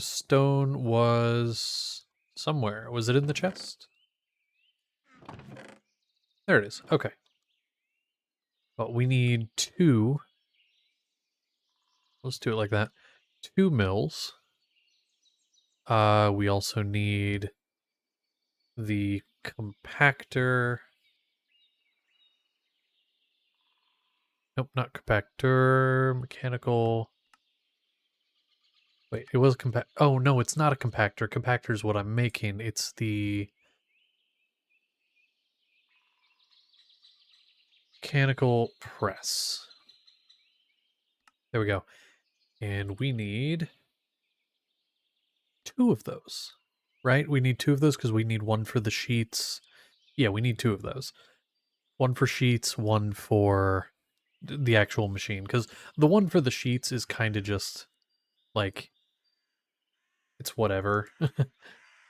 Stone was somewhere. Was it in the chest? There it is. Okay. Well, we need 2. Let's do it like that. 2 mills. We also need the compactor. Nope, not compactor. Mechanical. Wait, it was compact. Oh, no, it's not a compactor. Compactor is what I'm making. It's the mechanical press. There we go. And we need 2 of those, right? We need 2 of those because we need 1 for the sheets. Yeah, we need 2 of those. 1 for sheets, 1 for the actual machine. Because the 1 for the sheets is kind of just like, it's whatever,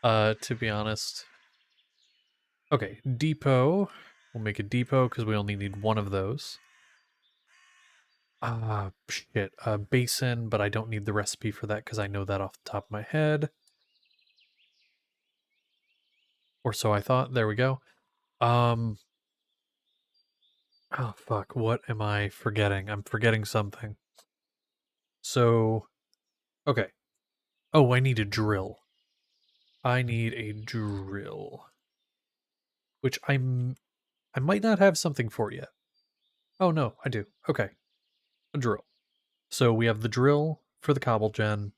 to be honest. Okay, depot. We'll make a depot because we only need 1 of those. Shit. Basin, but I don't need the recipe for that because I know that off the top of my head. Or so I thought. There we go. Oh, fuck. What am I forgetting? I'm forgetting something. So, okay. Oh, I need a drill. I need a drill. Which I might not have something for yet. Oh, no, I do. Okay. A drill. So we have the drill for the cobble gen.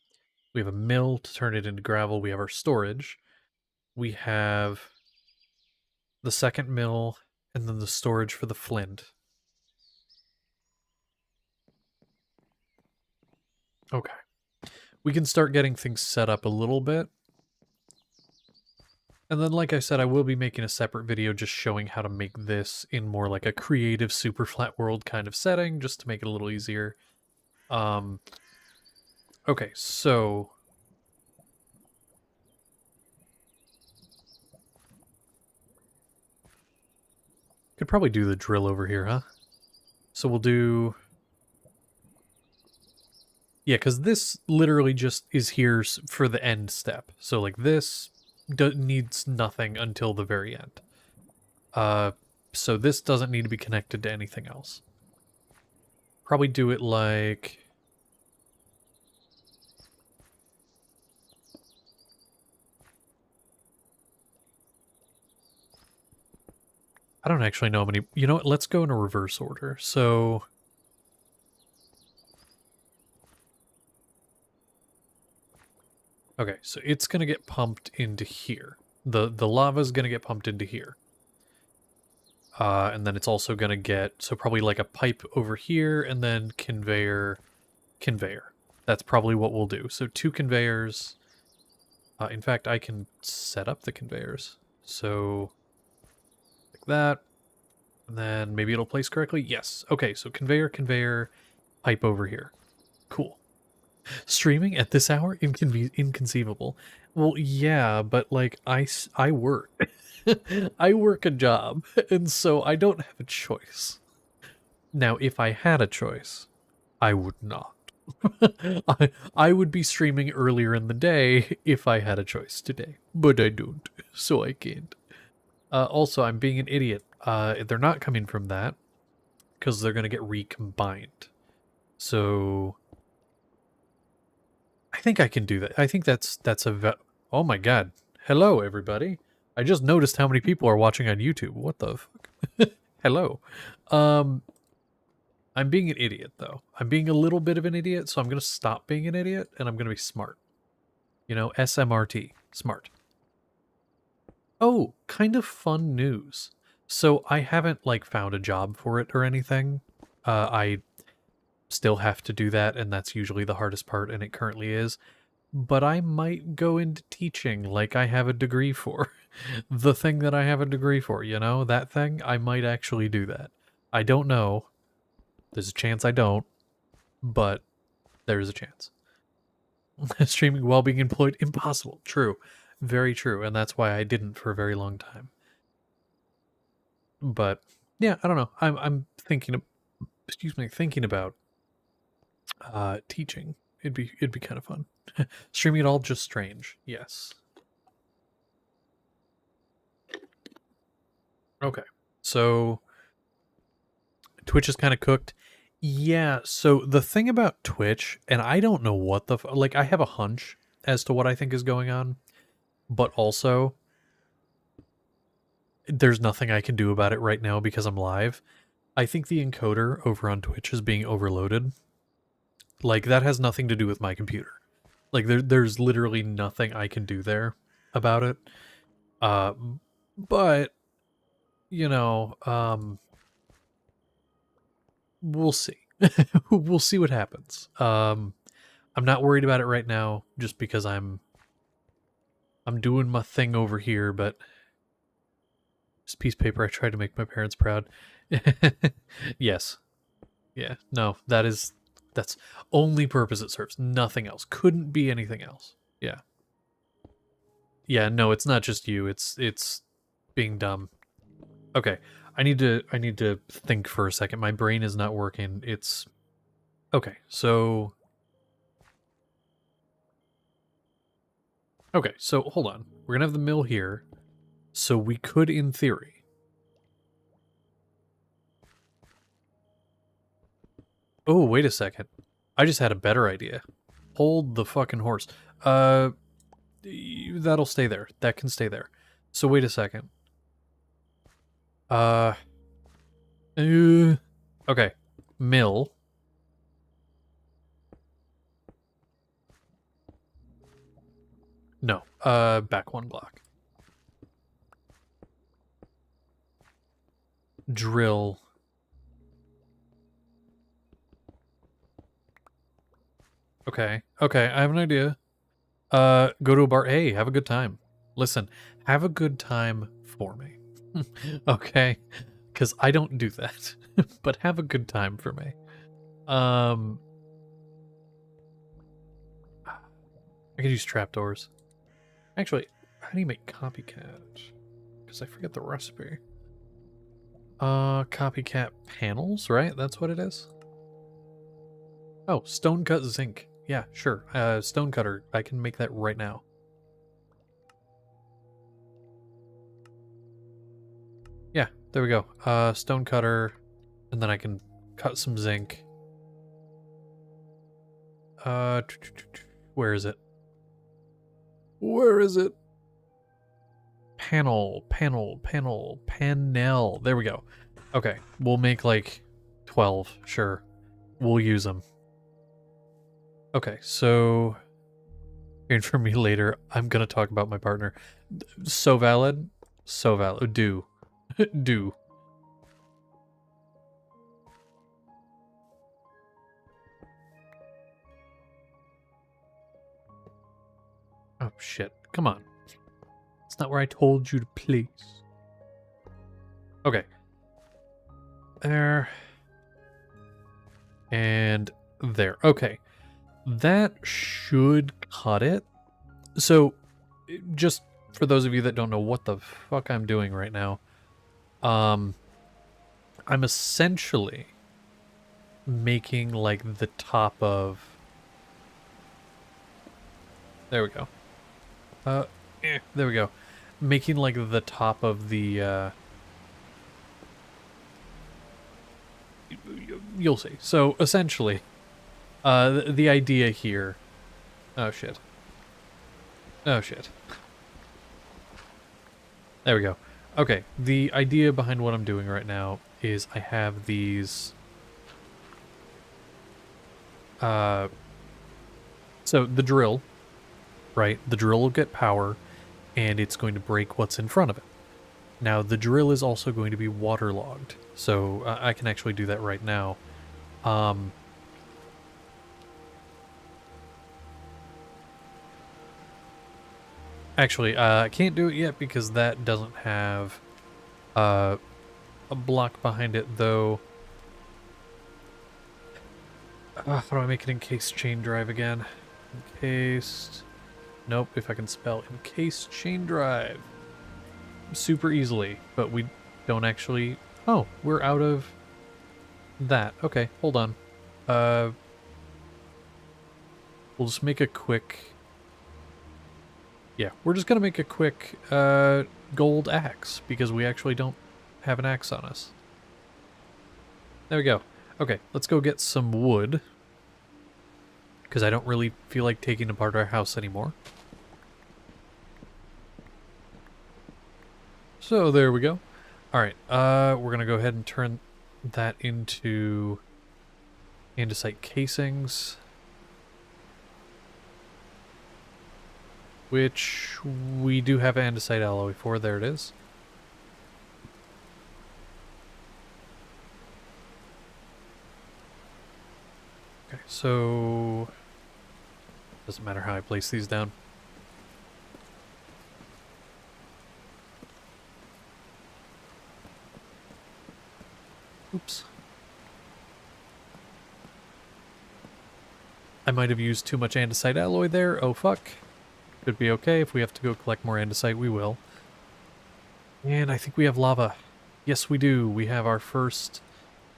We have a mill to turn it into gravel. We have our storage. We have the second mill, and then the storage for the flint. Okay. We can start getting things set up a little bit. And then, like I said, I will be making a separate video just showing how to make this in more like a creative super flat world kind of setting, just to make it a little easier. Okay, so could probably do the drill over here, huh? So we'll do... Yeah, because this literally just is here for the end step. So, like, this needs nothing until the very end. So this doesn't need to be connected to anything else. Probably do it like... I don't actually know how many... You know what? Let's go in a reverse order. So... Okay, so it's going to get pumped into here. The lava's going to get pumped into here. And then it's also going to get... So probably like a pipe over here, and then conveyor. That's probably what we'll do. So 2 conveyors. In fact, I can set up the conveyors. So... like that. And then maybe it'll place correctly. Yes. Okay, so conveyor, pipe over here. Cool. Streaming at this hour? Inconceivable. Well, yeah, but like I work. I work a job, and so I don't have a choice. Now, if I had a choice, I would not. I would be streaming earlier in the day if I had a choice today, but I don't, so I can't. Also, I'm being an idiot. They're not coming from that because they're going to get recombined. So I think I can do that. I think that's oh my god. Hello, everybody. I just noticed how many people are watching on YouTube. What the fuck? Hello. I'm being an idiot, though. I'm being a little bit of an idiot, so I'm going to stop being an idiot, and I'm going to be smart. You know, SMRT. Smart. Oh, kind of fun news. So I haven't, like, found a job for it or anything. I still have to do that, and that's usually the hardest part, and it currently is. But I might go into teaching like I have a degree for. The thing that I have a degree for, you know? That thing, I might actually do that. I don't know. There's a chance I don't, but there's a chance. Streaming while being employed, impossible. True. Very true. And that's why I didn't for a very long time. But yeah, I don't know. I'm thinking of, thinking about teaching. It'd be kind of fun. Streaming it all just strange. Yes. Okay. So Twitch is kind of cooked. Yeah, so the thing about Twitch, and I don't know what the like I have a hunch as to what I think is going on, but also there's nothing I can do about it right now because I'm live. I think the encoder over on Twitch is being overloaded. Like that has nothing to do with my computer. Like there's literally nothing I can do there about it. But you know, we'll see. We'll see what happens. I'm not worried about it right now just because I'm doing my thing over here, but this piece of paper I tried to make my parents proud. Yes. Yeah. No, that's only purpose it serves. Nothing else. Couldn't be anything else. Yeah. Yeah, no, it's not just you. It's being dumb. Okay. I need to think for a second. My brain is not working. It's okay. So hold on. We're going to have the mill here. So we could in theory. Oh, wait a second. I just had a better idea. Hold the fucking horse. That'll stay there. That can stay there. So wait a second. Okay. Mill. No. Back one block. Drill. Okay. Okay, I have an idea. Go to a bar. Hey, have a good time. Listen, have a good time for me. Okay? Because I don't do that. But have a good time for me. I could use trapdoors. Actually, how do you make copycat? Because I forget the recipe. Copycat panels, right? That's what it is? Oh, stone cut zinc. Yeah, sure. Stone cutter. I can make that right now. Yeah, there we go. Stone cutter, and then I can cut some zinc. Where is it? Where is it? Panel. There we go. Okay, we'll make like 12, sure. We'll use them. Okay, so hearing from me later, I'm gonna talk about my partner. So valid. So valid. Do. Do. Oh, shit. Come on. It's not where I told you to place. Okay. There. And there. Okay. That should cut it. So, just for those of you that don't know what the fuck I'm doing right now, I'm essentially making like the top of... There we go. There we go. Making like the top of the, you'll see. So essentially, the idea here... Oh shit. Oh shit. There we go. Okay, the idea behind what I'm doing right now is I have these... So the drill, right? The drill will get power, and it's going to break what's in front of it. Now, the drill is also going to be waterlogged, so I can actually do that right now. Actually, I can't do it yet because that doesn't have a block behind it, though. How do I make an encased chain drive again? Encased. Nope, if I can spell encased chain drive. Super easily, but we don't actually... Oh, we're out of that. Okay, hold on. We'll just make a quick... Yeah, we're just gonna make a quick gold axe, because we actually don't have an axe on us. There we go. Okay, let's go get some wood, because I don't really feel like taking apart our house anymore. So there we go. Alright, we're gonna go ahead and turn that into andesite casings, which we do have andesite alloy for. There it is. Okay, so doesn't matter how I place these down. Oops. I might have used too much andesite alloy there. Oh fuck. Could be okay. If we have to go collect more andesite, we will. And I think we have lava. Yes, we do. We have our first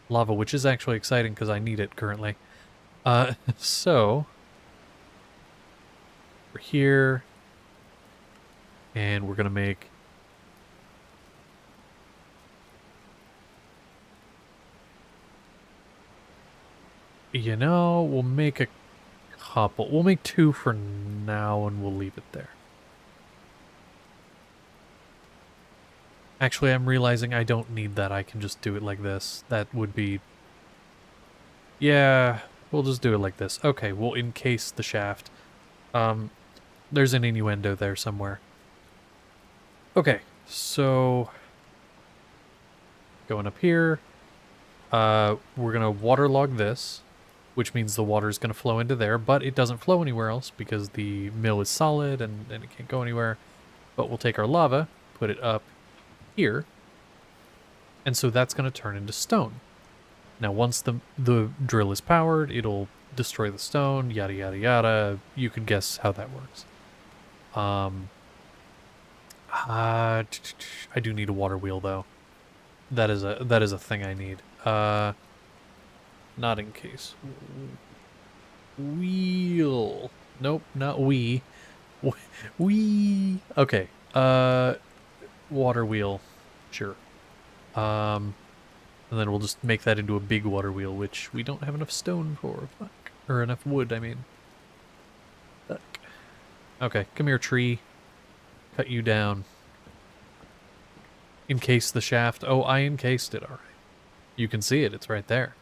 lava, which is actually exciting because I need it currently. So we're here, and we're gonna make... You know, we'll make a couple. We'll make 2 for now, and we'll leave it there. Actually, I'm realizing I don't need that. I can just do it like this. That would be... Yeah, we'll just do it like this. Okay, we'll encase the shaft. There's an innuendo there somewhere. Okay, so... Going up here. We're going to waterlog this, which means the water is going to flow into there, but it doesn't flow anywhere else because the mill is solid and it can't go anywhere. But we'll take our lava, put it up here, and so that's going to turn into stone. Now once the drill is powered, it'll destroy the stone, yada yada yada. You can guess how that works. I do need a water wheel though. That is a thing I need. Not in case. Wheel. Nope, not we. We. Okay. Water wheel. Sure. And then we'll just make that into a big water wheel, which we don't have enough stone for. Fuck. Or enough wood, I mean. Fuck. Okay, come here, tree. Cut you down. Encase the shaft. Oh, I encased it, alright. You can see it, it's right there.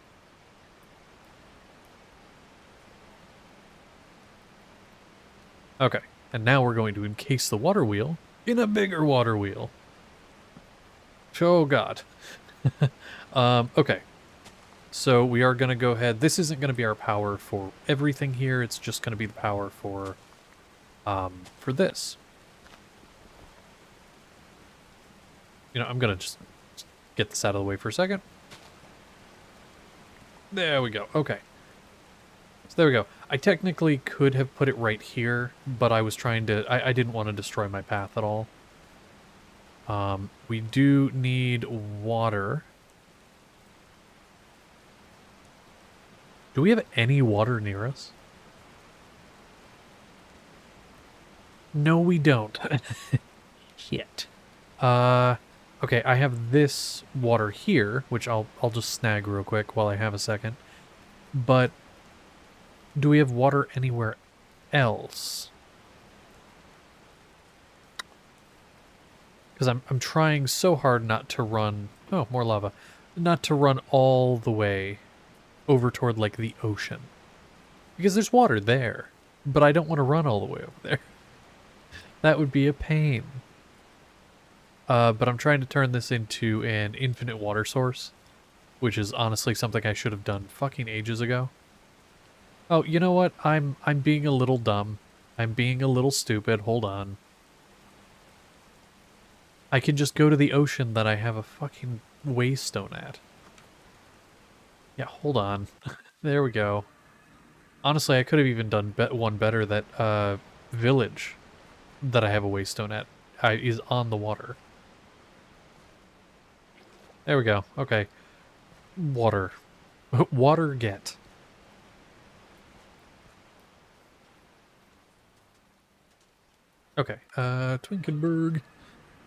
Okay, and now we're going to encase the water wheel in a bigger water wheel. Oh god. Okay. So we are going to go ahead. This isn't going to be our power for everything here. It's just going to be the power for this. You know, I'm going to just get this out of the way for a second. There we go. Okay. So there we go. I technically could have put it right here, but I was trying to... I didn't want to destroy my path at all. We do need water. Do we have any water near us? No, we don't. Shit. Okay, I have this water here, which I'll just snag real quick while I have a second. But do we have water anywhere else? Because I'm trying so hard not to run... Oh, more lava. Not to run all the way over toward, like, the ocean. Because there's water there, but I don't want to run all the way over there. That would be a pain. But I'm trying to turn this into an infinite water source, which is honestly something I should have done fucking ages ago. Oh, you know what? I'm being a little dumb. I'm being a little stupid. Hold on. I can just go to the ocean that I have a fucking waystone at. Yeah, hold on. There we go. Honestly, I could have even done one better. That village that I have a waystone at is on the water. There we go. Okay. Water. Water get. Okay. Twinkenberg.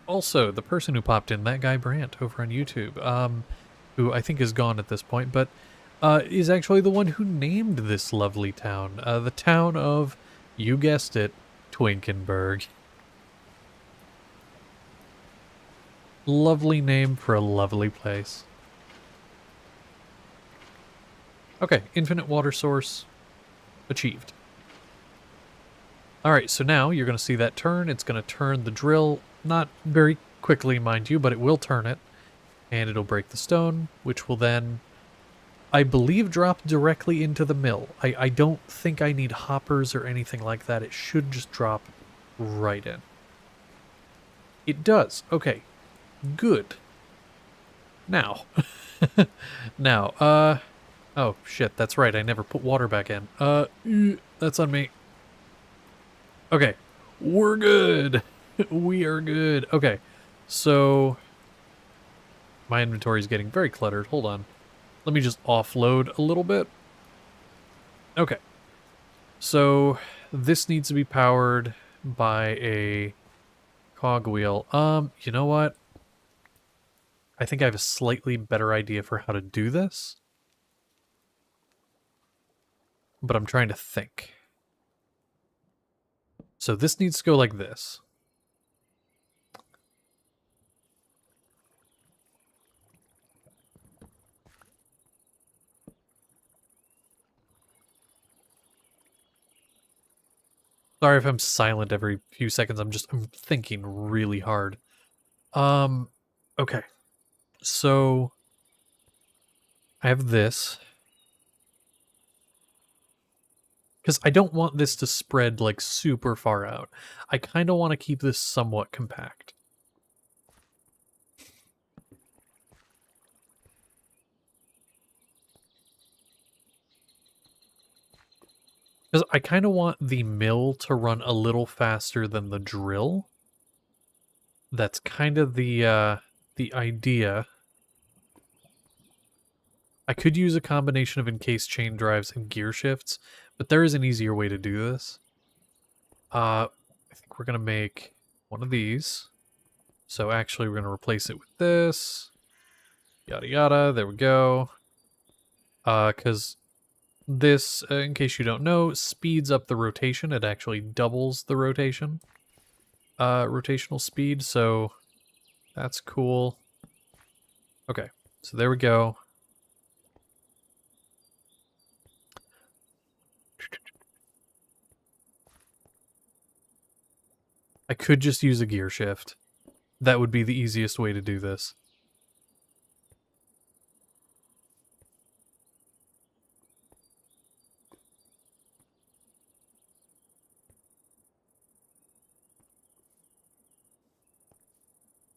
Also, the person who popped in, that guy Brant over on YouTube, who I think is gone at this point, but is actually the one who named this lovely town. The town of, you guessed it, Twinkenberg. Lovely name for a lovely place. Okay, infinite water source achieved. Alright, so now you're going to see that turn. It's going to turn the drill, not very quickly, mind you, but it will turn it. And it'll break the stone, which will then, I believe, drop directly into the mill. I don't think I need hoppers or anything like that. It should just drop right in. It does. Okay. Good. Now. Now, oh, shit, that's right. I never put water back in. That's on me. Okay. We're good. We are good. Okay. So, my inventory is getting very cluttered. Hold on. Let me just offload a little bit. Okay. So, this needs to be powered by a cogwheel. You know what? I think I have a slightly better idea for how to do this. But I'm trying to think. So this needs to go like this. Sorry if I'm silent every few seconds. I'm thinking really hard. Okay. So I have this. Because I don't want this to spread like super far out. I kind of want to keep this somewhat compact. Because I kind of want the mill to run a little faster than the drill. That's kind of the idea. I could use a combination of encased chain drives and gear shifts, but there is an easier way to do this. I think we're going to make one of these. So actually we're going to replace it with this. Yada yada, there we go. Because this, in case you don't know, speeds up the rotation. It actually doubles the rotation. Rotational speed, so that's cool. Okay, so there we go. I could just use a gear shift. That would be the easiest way to do this.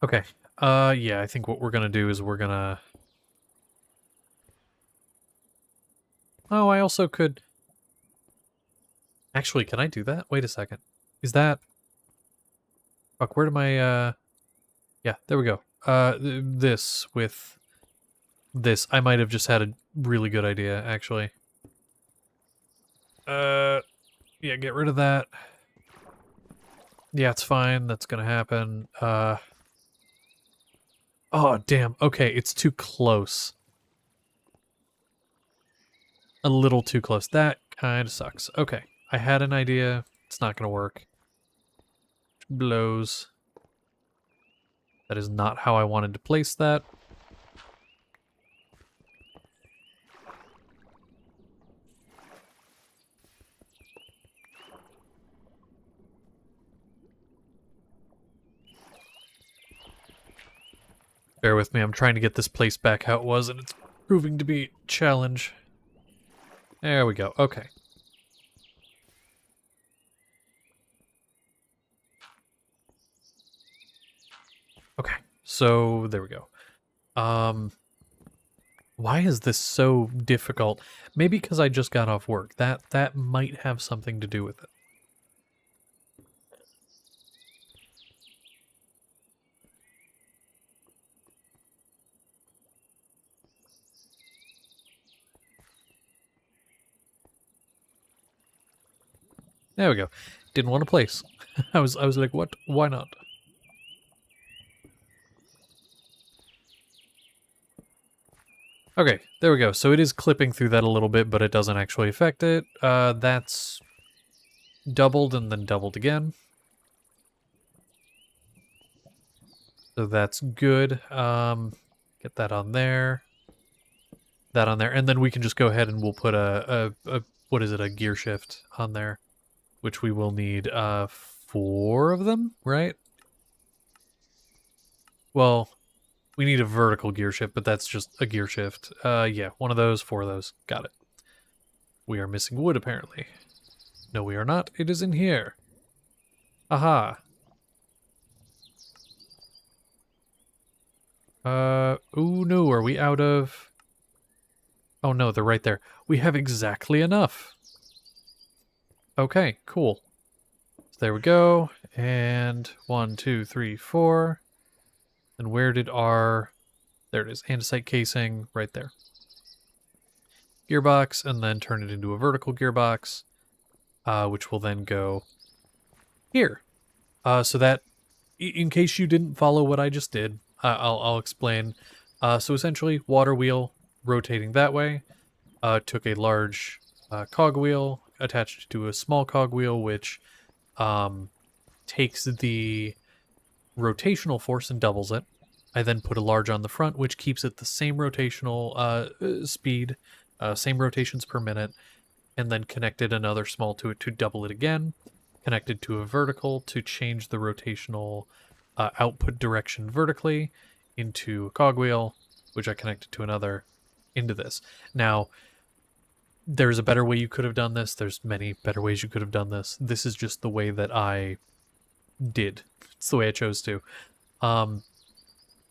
Okay. Yeah, I think what we're gonna do is we're gonna... Oh, I also could... Actually, can I do that? Wait a second. Is that... Fuck, where do my, Yeah, there we go. This with... This. I might have just had a really good idea, actually. Yeah, get rid of that. Yeah, it's fine. That's gonna happen. Oh, damn. Okay, it's too close. A little too close. That kind of sucks. Okay, I had an idea. It's not gonna work. Blows. That is not how I wanted to place that. Bear with me, I'm trying to get this place back how it was, and it's proving to be a challenge. There we go, okay. Okay, so there we go. Why is this so difficult? Maybe because I just got off work. That might have something to do with it. There we go. Didn't want to place. I was like, what? Why not? Okay, there we go. So it is clipping through that a little bit, but it doesn't actually affect it. That's doubled and then doubled again. So that's good. Get that on there. That on there. And then we can just go ahead and we'll put a what is it, a gear shift on there, which we will need 4 of them, right? Well, we need a vertical gear shift, but that's just a gear shift. Yeah, 1 of those, 4 of those. Got it. We are missing wood, apparently. No, we are not. It is in here. Aha. Ooh, no, are we out of... Oh no, they're right there. We have exactly enough. Okay, cool. So there we go. And 1, 2, 3, 4. And where did our... There it is. Andesite casing right there. Gearbox, and then turn it into a vertical gearbox, which will then go here. So that, in case you didn't follow what I just did, I'll explain. So essentially, water wheel rotating that way. Took a large cogwheel, attached it to a small cogwheel, which takes the rotational force and doubles it. I then put a large on the front, which keeps it the same rotational speed, same rotations per minute, and then connected another small to it to double it again. Connected to a vertical to change the rotational output direction vertically into a cogwheel, which I connected to another into this. Now, there's a better way you could have done this. There's many better ways you could have done this. This is just the way that I did. It's the way I chose to.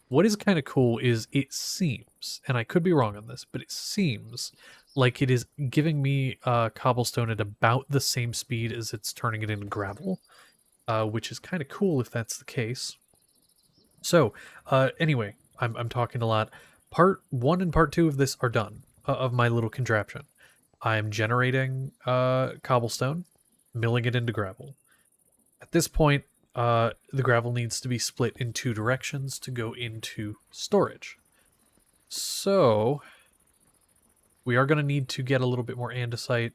What is kind of cool is it seems, and I could be wrong on this, but it seems like it is giving me cobblestone at about the same speed as it's turning it into gravel, which is kind of cool if that's the case. So, anyway, I'm talking a lot. Part 1 and part 2 of this are done, of my little contraption. I'm generating cobblestone, milling it into gravel. At this point, the gravel needs to be split in 2 directions to go into storage. So, we are going to need to get a little bit more andesite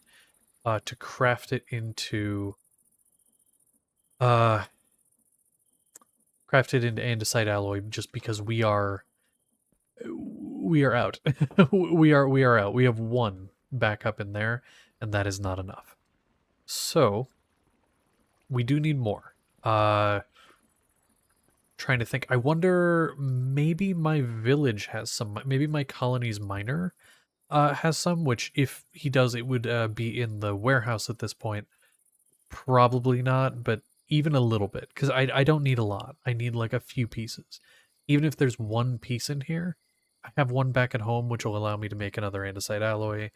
to craft it into... craft it into andesite alloy, just because we are out. we are out. We have 1 back up in there, and that is not enough. So, we do need more. Trying to think. I wonder, maybe my village has some. Maybe my colony's miner has some, which if he does, it would be in the warehouse at this point. Probably not, but even a little bit, because I don't need a lot. I need like a few pieces. Even if there's 1 piece in here, I have 1 back at home, which will allow me to make another andesite alloy,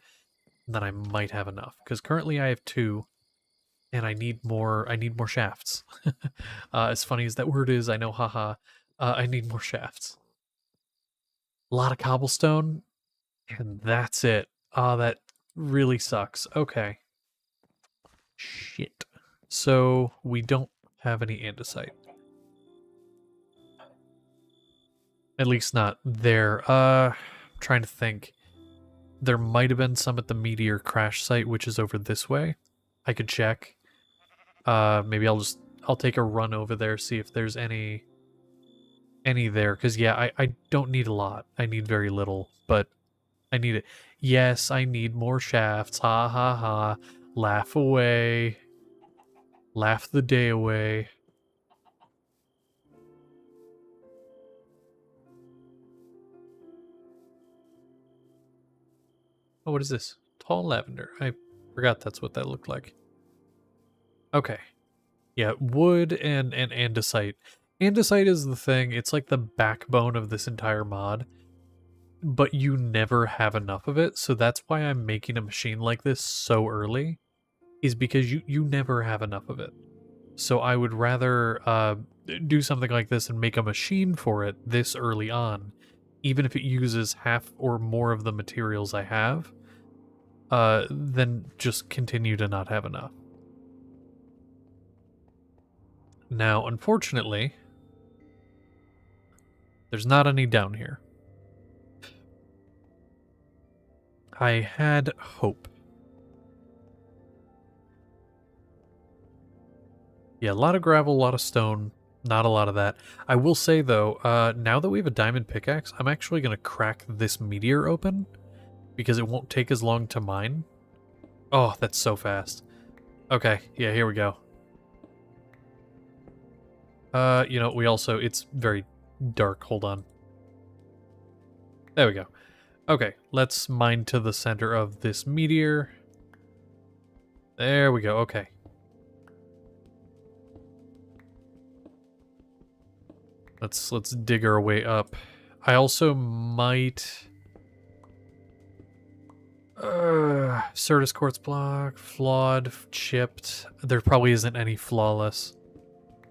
and then I might have enough. Because currently I have 2, and I need more shafts. As funny as that word is, I know, haha. I need more shafts. A lot of cobblestone, and that's it. That really sucks. Okay. Shit. So, we don't have any andesite. At least not there. Trying to think. There might have been some at the meteor crash site, which is over this way. I could check. Maybe I'll take a run over there, see if there's any there. Because, yeah, I don't need a lot. I need very little, but I need it. Yes, I need more shafts. Ha ha ha. Laugh away. Laugh the day away. Oh, what is this? Tall lavender. I forgot that's what that looked like. Okay. Yeah, wood and andesite. Andesite is the thing. It's like the backbone of this entire mod. but you never have enough of it. So that's why I'm making a machine like this so early, is because you never have enough of it. So I would rather do something like this and make a machine for it this early on, even if it uses half or more of the materials I have, than just continue to not have enough. Now, unfortunately, there's not any down here. I had hope. Yeah, a lot of gravel, a lot of stone, not a lot of that. I will say, though, now that we have a diamond pickaxe, I'm actually going to crack this meteor open, because it won't take as long to mine. Oh, that's so fast. Okay, yeah, here we go. You know, we also, it's very dark, hold on. There we go. Okay, let's mine to the center of this meteor. There we go, okay. Let's dig our way up. I also might... Certus quartz block, flawed, chipped. There probably isn't any flawless.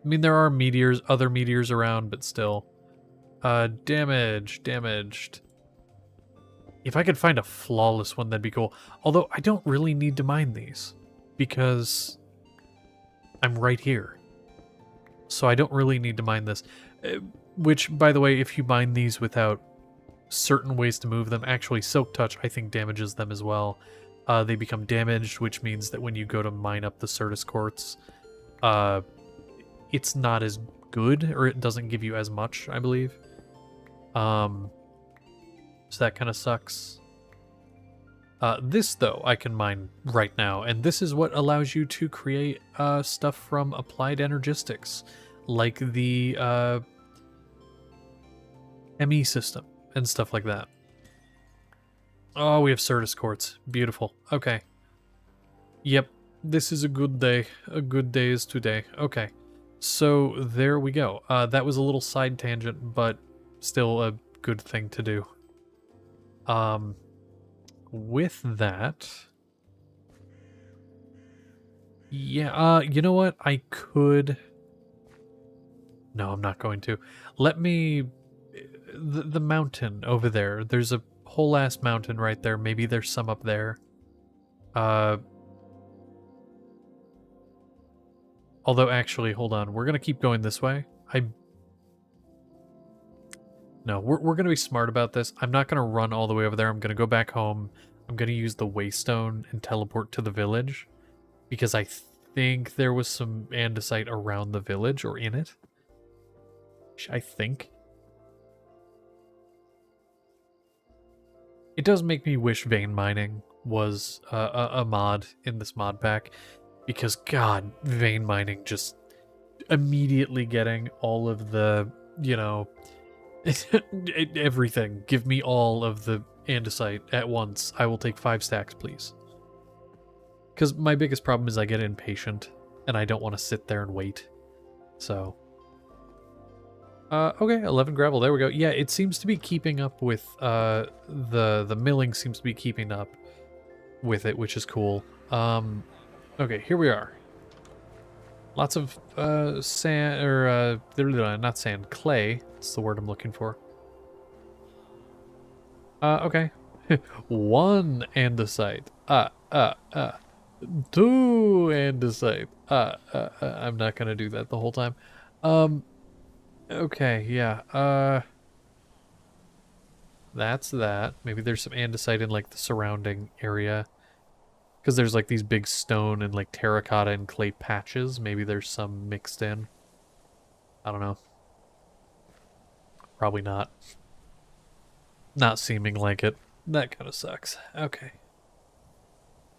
I mean, there are meteors, other meteors around, but still. Damaged. If I could find a flawless one, that'd be cool. Although, I don't really need to mine these, because I'm right here. So I don't really need to mine this. Which, by the way, if you mine these without certain ways to move them, actually Silk Touch, I think, damages them as well. They become damaged, which means that when you go to mine up the Certus quartz, it's not as good, or it doesn't give you as much, I believe. So that kind of sucks. This, though, I can mine right now, and this is what allows you to create stuff from applied energistics, like the ME system and stuff like that. Oh, we have Certus quartz. Beautiful. Okay. Yep, this is a good day. A good day is today. Okay. So there we go. That was a little side tangent, but still a good thing to do. With that, yeah, you know what? I could... No, I'm not going to. Let me... The mountain over there. There's a whole ass mountain right there. Maybe there's some up there. Although, actually, hold on. We're going to keep going this way. No, we're going to be smart about this. I'm not going to run all the way over there. I'm going to go back home. I'm going to use the waystone and teleport to the village, because I think there was some andesite around the village, or in it. I think. It does make me wish vein mining was a mod in this mod pack, because god, vein mining, just immediately getting all of the, you know, everything. Give me all of the andesite at once. I will take 5 stacks, please. Because my biggest problem is I get impatient, and I don't want to sit there and wait. So... okay, 11 gravel, there we go. Yeah, it seems to be keeping up with, the milling seems to be keeping up with it, which is cool. Okay, here we are. Lots of, sand, or, not sand, clay. That's the word I'm looking for. Okay. 1 andesite. 2 andesite. I'm not gonna do that the whole time. Okay, yeah, that's that. Maybe there's some andesite in, like, the surrounding area. Because there's, like, these big stone and, like, terracotta and clay patches. Maybe there's some mixed in. I don't know. Probably not. Not seeming like it. That kind of sucks. Okay.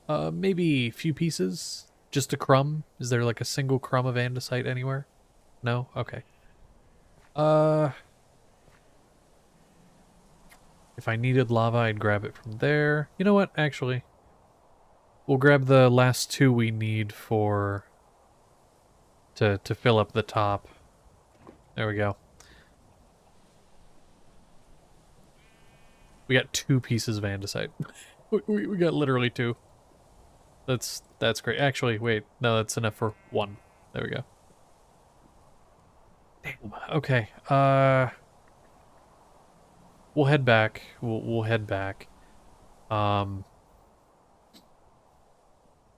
Maybe a few pieces? Just a crumb? Is there, like, a single crumb of andesite anywhere? No? Okay. If I needed lava, I'd grab it from there. You know what? Actually, we'll grab the last 2 we need for... to fill up the top. There we go. We got 2 pieces of andesite. we got literally 2. That's great. Actually, wait. No, that's enough for 1. There we go. Damn. Okay. We'll head back. We'll head back. I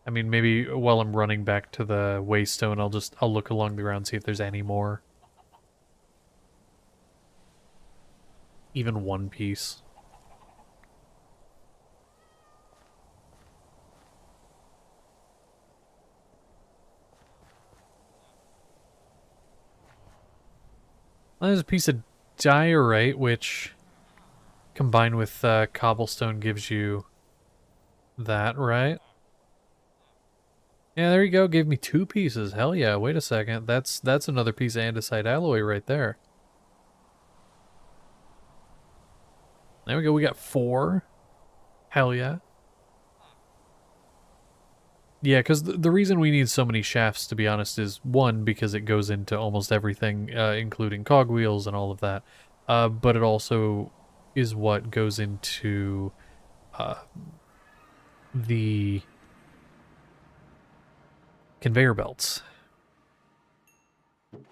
mean, maybe while I'm running back to the waystone, I'll look along the ground, see if there's any more. Even 1 piece. Well, there's a piece of diorite, which combined with cobblestone gives you that, right? Yeah, there you go. Gave me 2 pieces. Hell yeah. Wait a second. That's another piece of andesite alloy right there. There we go. We got 4. Hell yeah. Yeah, because the reason we need so many shafts, to be honest, is 1, because it goes into almost everything, including cogwheels and all of that. But it also is what goes into the conveyor belts. Is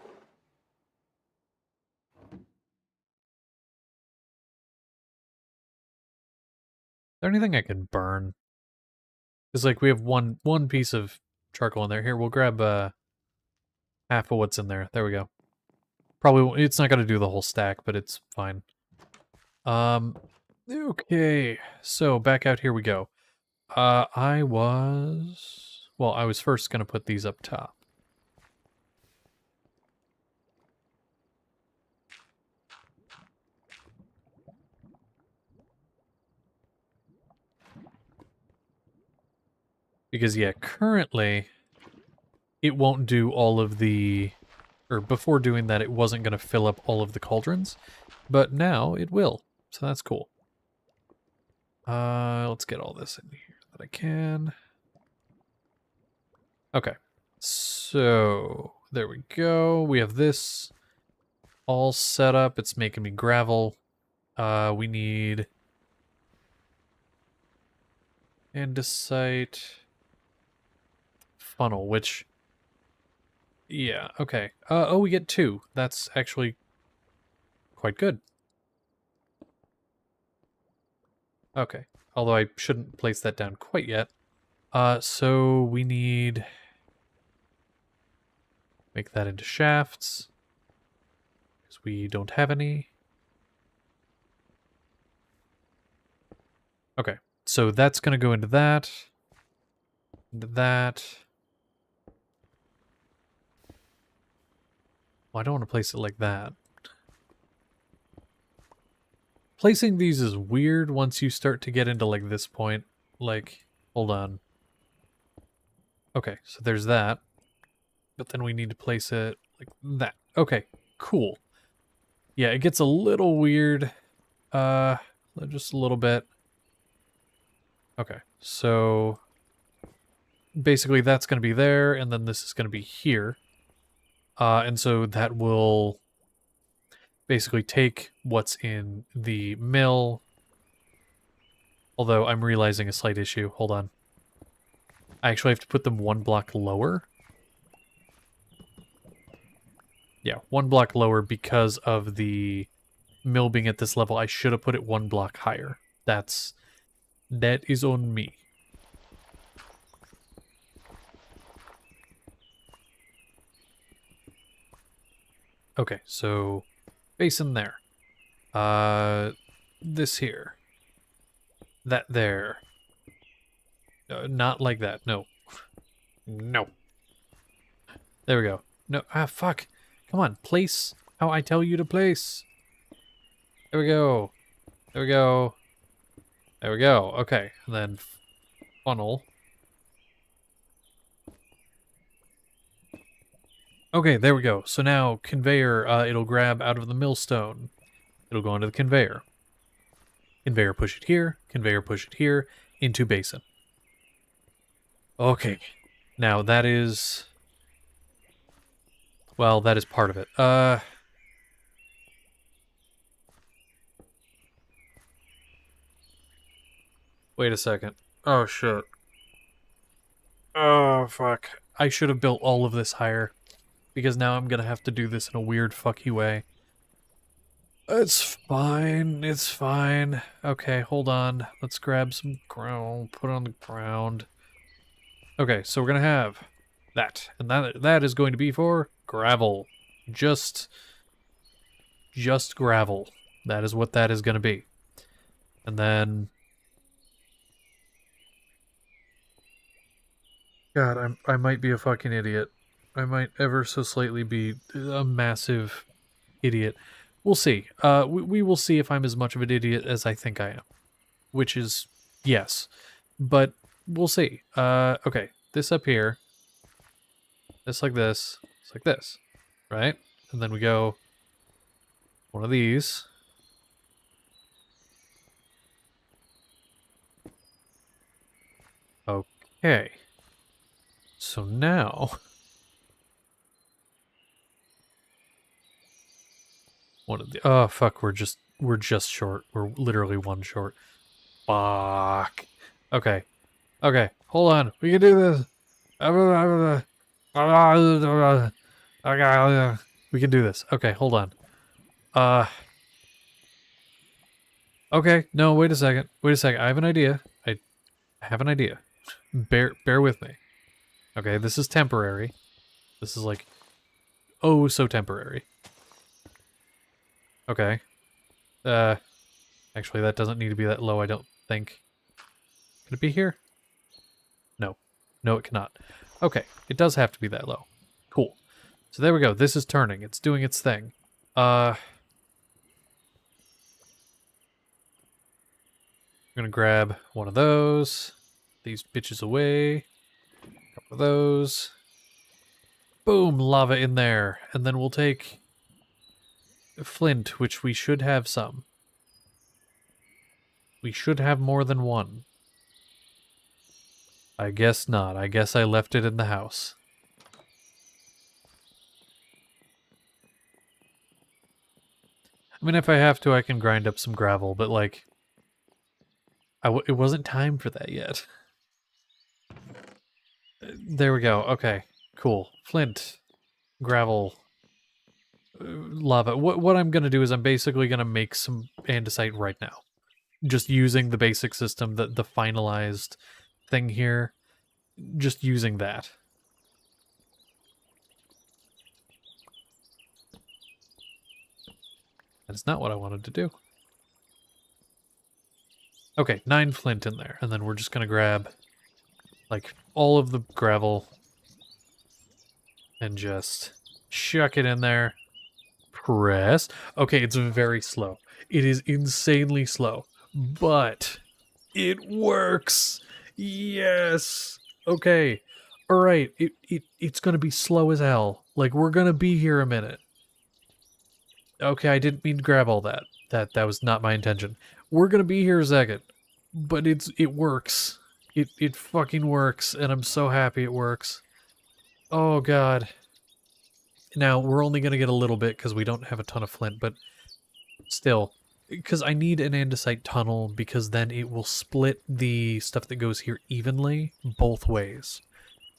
there anything I can burn? Because, like, we have one piece of charcoal in there. Here, we'll grab half of what's in there. There we go. Probably, it's not going to do the whole stack, but it's fine. Okay. So, back out here we go. I was first going to put these up top. Because, yeah, currently, it won't do all of the... Or before doing that, it wasn't going to fill up all of the cauldrons. But now it will. So that's cool. Let's get all this in here that I can. Okay. So, there we go. We have this all set up. It's making me gravel. We need... andesite... funnel, which... Yeah, okay. Oh, we get 2. That's actually quite good. Okay. Although I shouldn't place that down quite yet. So we need... make that into shafts. Because we don't have any. Okay. So that's going to go into that. Into that. Well, I don't want to place it like that. Placing these is weird once you start to get into, like, this point. Like, hold on. Okay, so there's that. But then we need to place it like that. Okay, cool. Yeah, it gets a little weird. Just a little bit. Okay, so... basically that's going to be there, and then this is going to be here. And so that will basically take what's in the mill. Although I'm realizing a slight issue. Hold on. I actually have to put them 1 block lower. Yeah, 1 block lower because of the mill being at this level. I should have put it 1 block higher. That is on me. Okay, so basin there. This here. That there. Not like that. No. No. There we go. No. Ah, fuck. Come on. Place how I tell you to place. There we go. There we go. There we go. Okay. And then funnel. Okay, there we go. So now conveyor, it'll grab out of the millstone. It'll go onto the conveyor. Conveyor push it here. Conveyor push it here. Into basin. Okay. Now that is... well, that is part of it. Wait a second. Oh, shit. Oh, fuck. I should have built all of this higher, because now I'm gonna have to do this in a weird fucky way. It's fine. It's fine. Okay, hold on. Let's grab some ground, put it on the ground. Okay, so we're gonna have that, and that is going to be for gravel. Just gravel. That is what that is gonna be. And then, God, I might be a fucking idiot. I might ever so slightly be a massive idiot. We'll see. We will see if I'm as much of an idiot as I think I am, which is yes, but we'll see. Okay, this up here, this like this, it's like this, right? And then we go one of these. Okay. So now one of the oh fuck, we're just short. We're literally one short. Fuck. Okay. Okay. Hold on. We can do this. We can do this. Okay, hold on. Okay, no, wait a second. Wait a second. I have an idea. I have an idea. Bear with me. Okay, this is temporary. This is like oh so temporary. Okay. Actually that doesn't need to be that low, I don't think. Can it be here? No. No, it cannot. Okay, it does have to be that low. Cool. So there we go. This is turning. It's doing its thing. I'm gonna grab one of those. These bitches away. A couple of those. Boom, lava in there. And then we'll take flint, which we should have some. We should have more than one. I guess not. I guess I left it in the house. I mean, if I have to, I can grind up some gravel, but like, it wasn't time for that yet. There we go. Okay, cool. Flint, gravel, lava. What I'm gonna do is I'm basically gonna make some andesite right now, just using the basic system, the finalized thing here. Just using that. That's not what I wanted to do. Okay, 9 flint in there, and then we're just gonna grab like all of the gravel and just chuck it in there. Press. Okay, it's very slow. It is insanely slow, but it works. Yes. Okay. All right. It's gonna be slow as hell. Like we're gonna be here a minute. Okay, I didn't mean to grab all that. That was not my intention. We're gonna be here a second, but it works. It fucking works, and I'm so happy it works. Oh god. Now we're only gonna get a little bit because we don't have a ton of flint, but still, because I need an andesite tunnel because then it will split the stuff that goes here evenly both ways,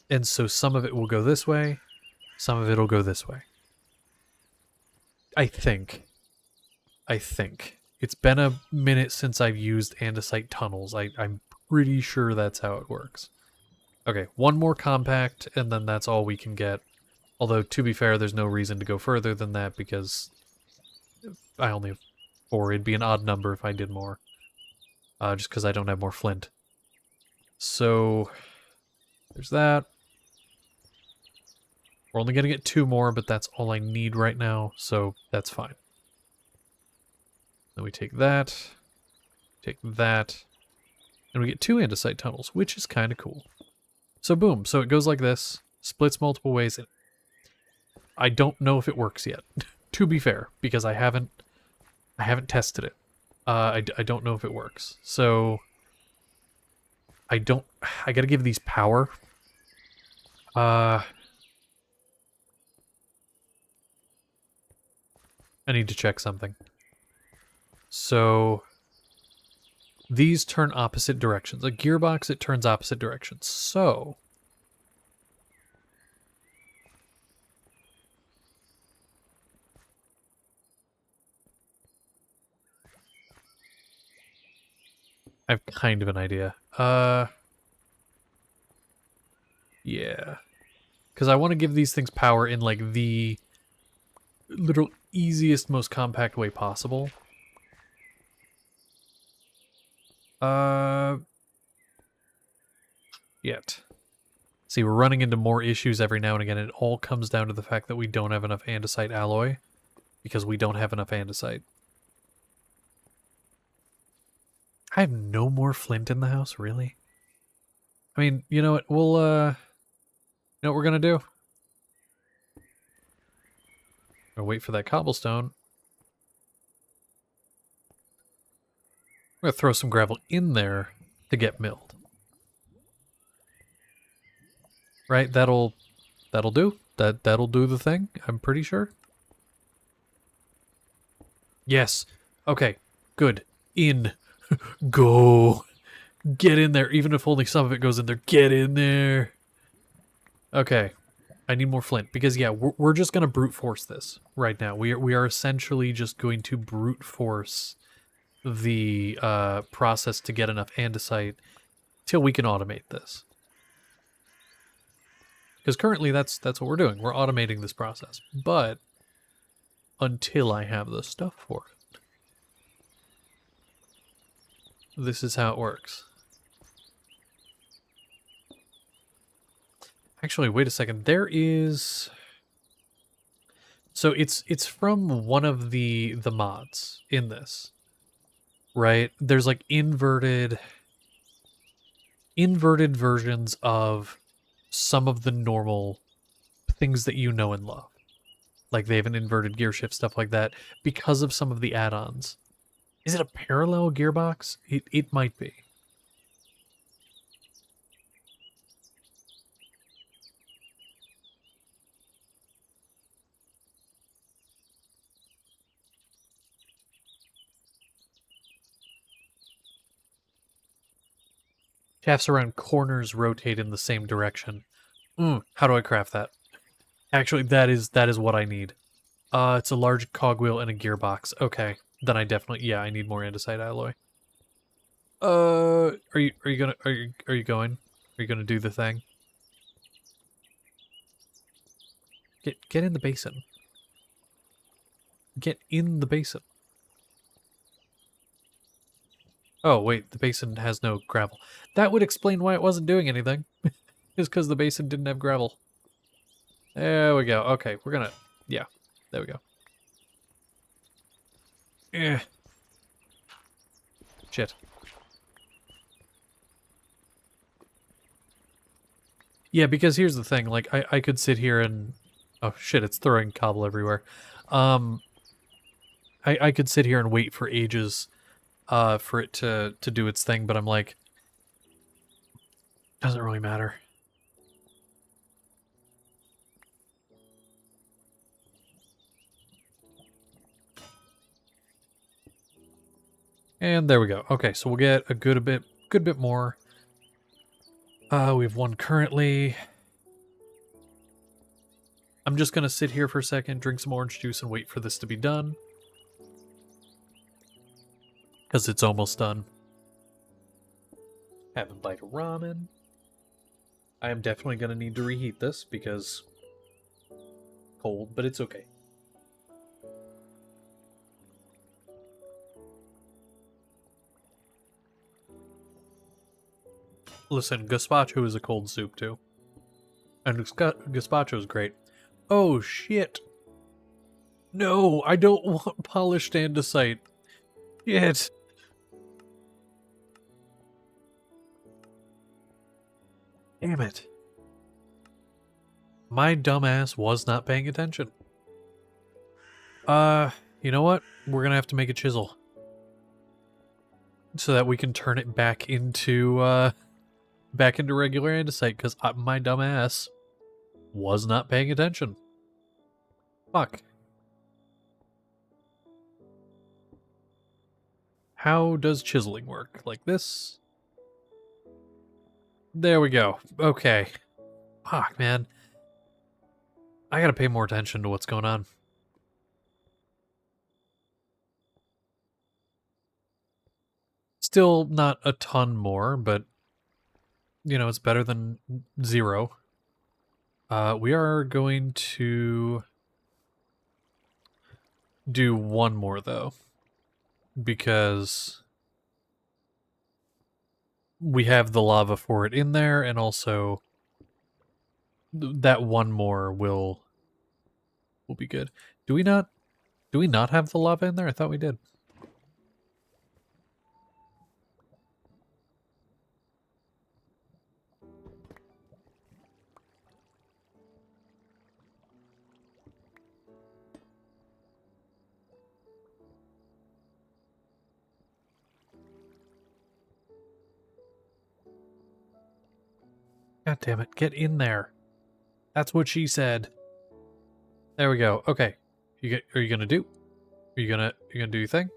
and so some of it will go this way, some of it will go this way. I think. It's been a minute since I've used andesite tunnels. I'm pretty sure that's how it works. Okay, one more compact, and then that's all we can get. Although, to be fair, there's no reason to go further than that because I only have 4. It'd be an odd number if I did more. Just because I don't have more flint. So, there's that. We're only going to get 2 more, but that's all I need right now, so that's fine. Then we take that, and we get 2 andesite tunnels, which is kind of cool. So boom, so it goes like this, splits multiple ways. And I don't know if it works yet, to be fair, because I haven't tested it. I don't know if it works. So I gotta give these power. I need to check something. So These turn opposite directions. A gearbox, it turns opposite directions. So I have kind of an idea. Yeah. Because I want to give these things power in, like, the literal easiest, most compact way possible. Yet. See, we're running into more issues every now and again. It all comes down to the fact that we don't have enough andesite alloy. Because we don't have enough andesite. I have no more flint in the house, really? I mean, you know what? We'll, you know what we're gonna do? We'll wait for that cobblestone. We're gonna throw some gravel in there to get milled. Right? That'll do. That'll do the thing, I'm pretty sure. Yes. Okay. Good. In. Go. Get in there. Even if only some of it goes in there. Get in there. Okay. I need more flint. Because, yeah, we're just going to brute force this right now. We are essentially just going to brute force the process to get enough andesite till we can automate this. Because currently that's what we're doing. We're automating this process. But until I have the stuff for it, this is how it works. Actually, wait a second. There is... So it's from one of the mods in this, right? There's like inverted versions of some of the normal things that you know and love. Like they have an inverted gear shift, stuff like that, because of some of the add-ons. Is it a parallel gearbox? It might be. Shafts around corners rotate in the same direction. How do I craft that? Actually, that is what I need. It's a large cogwheel and a gearbox. Okay, then I definitely, yeah, I need more andesite alloy. Are you going? Are you gonna do the thing? Get in the basin. Get in the basin. Oh wait, the basin has no gravel. That would explain why it wasn't doing anything. It's because the basin didn't have gravel. There we go. Okay, we're gonna... Yeah, there we go. Shit. Yeah, because here's the thing. Like, I could sit here and... Oh shit, it's throwing cobble everywhere. I could sit here and wait for ages for it to do its thing, but I'm like... Doesn't really matter. And there we go. Okay, so we'll get a good bit more. We have one currently. I'm just gonna sit here for a second, drink some orange juice, and wait for this to be done. Because it's almost done. Have a bite of ramen. I am definitely gonna need to reheat this because cold, but it's okay. Listen, gazpacho is a cold soup too. And gazpacho is great. Oh shit. No, I don't want polished andesite. Shit. Damn it. My dumbass was not paying attention. You know what? We're gonna have to make a chisel. So that we can turn it back into regular andesite, because my dumbass was not paying attention. Fuck. how does chiseling work? Like this? There we go. Okay. Fuck, man. I gotta pay more attention to what's going on. Still not a ton more, but, you know, it's better than 0. We are going to do one more, though, because we have the lava for it in there, and also that one more will be good. Do we not have the lava in there? I thought we did. God damn it, get in there. That's what she said. There we go. Okay. Are you gonna do? Are you gonna do your thing?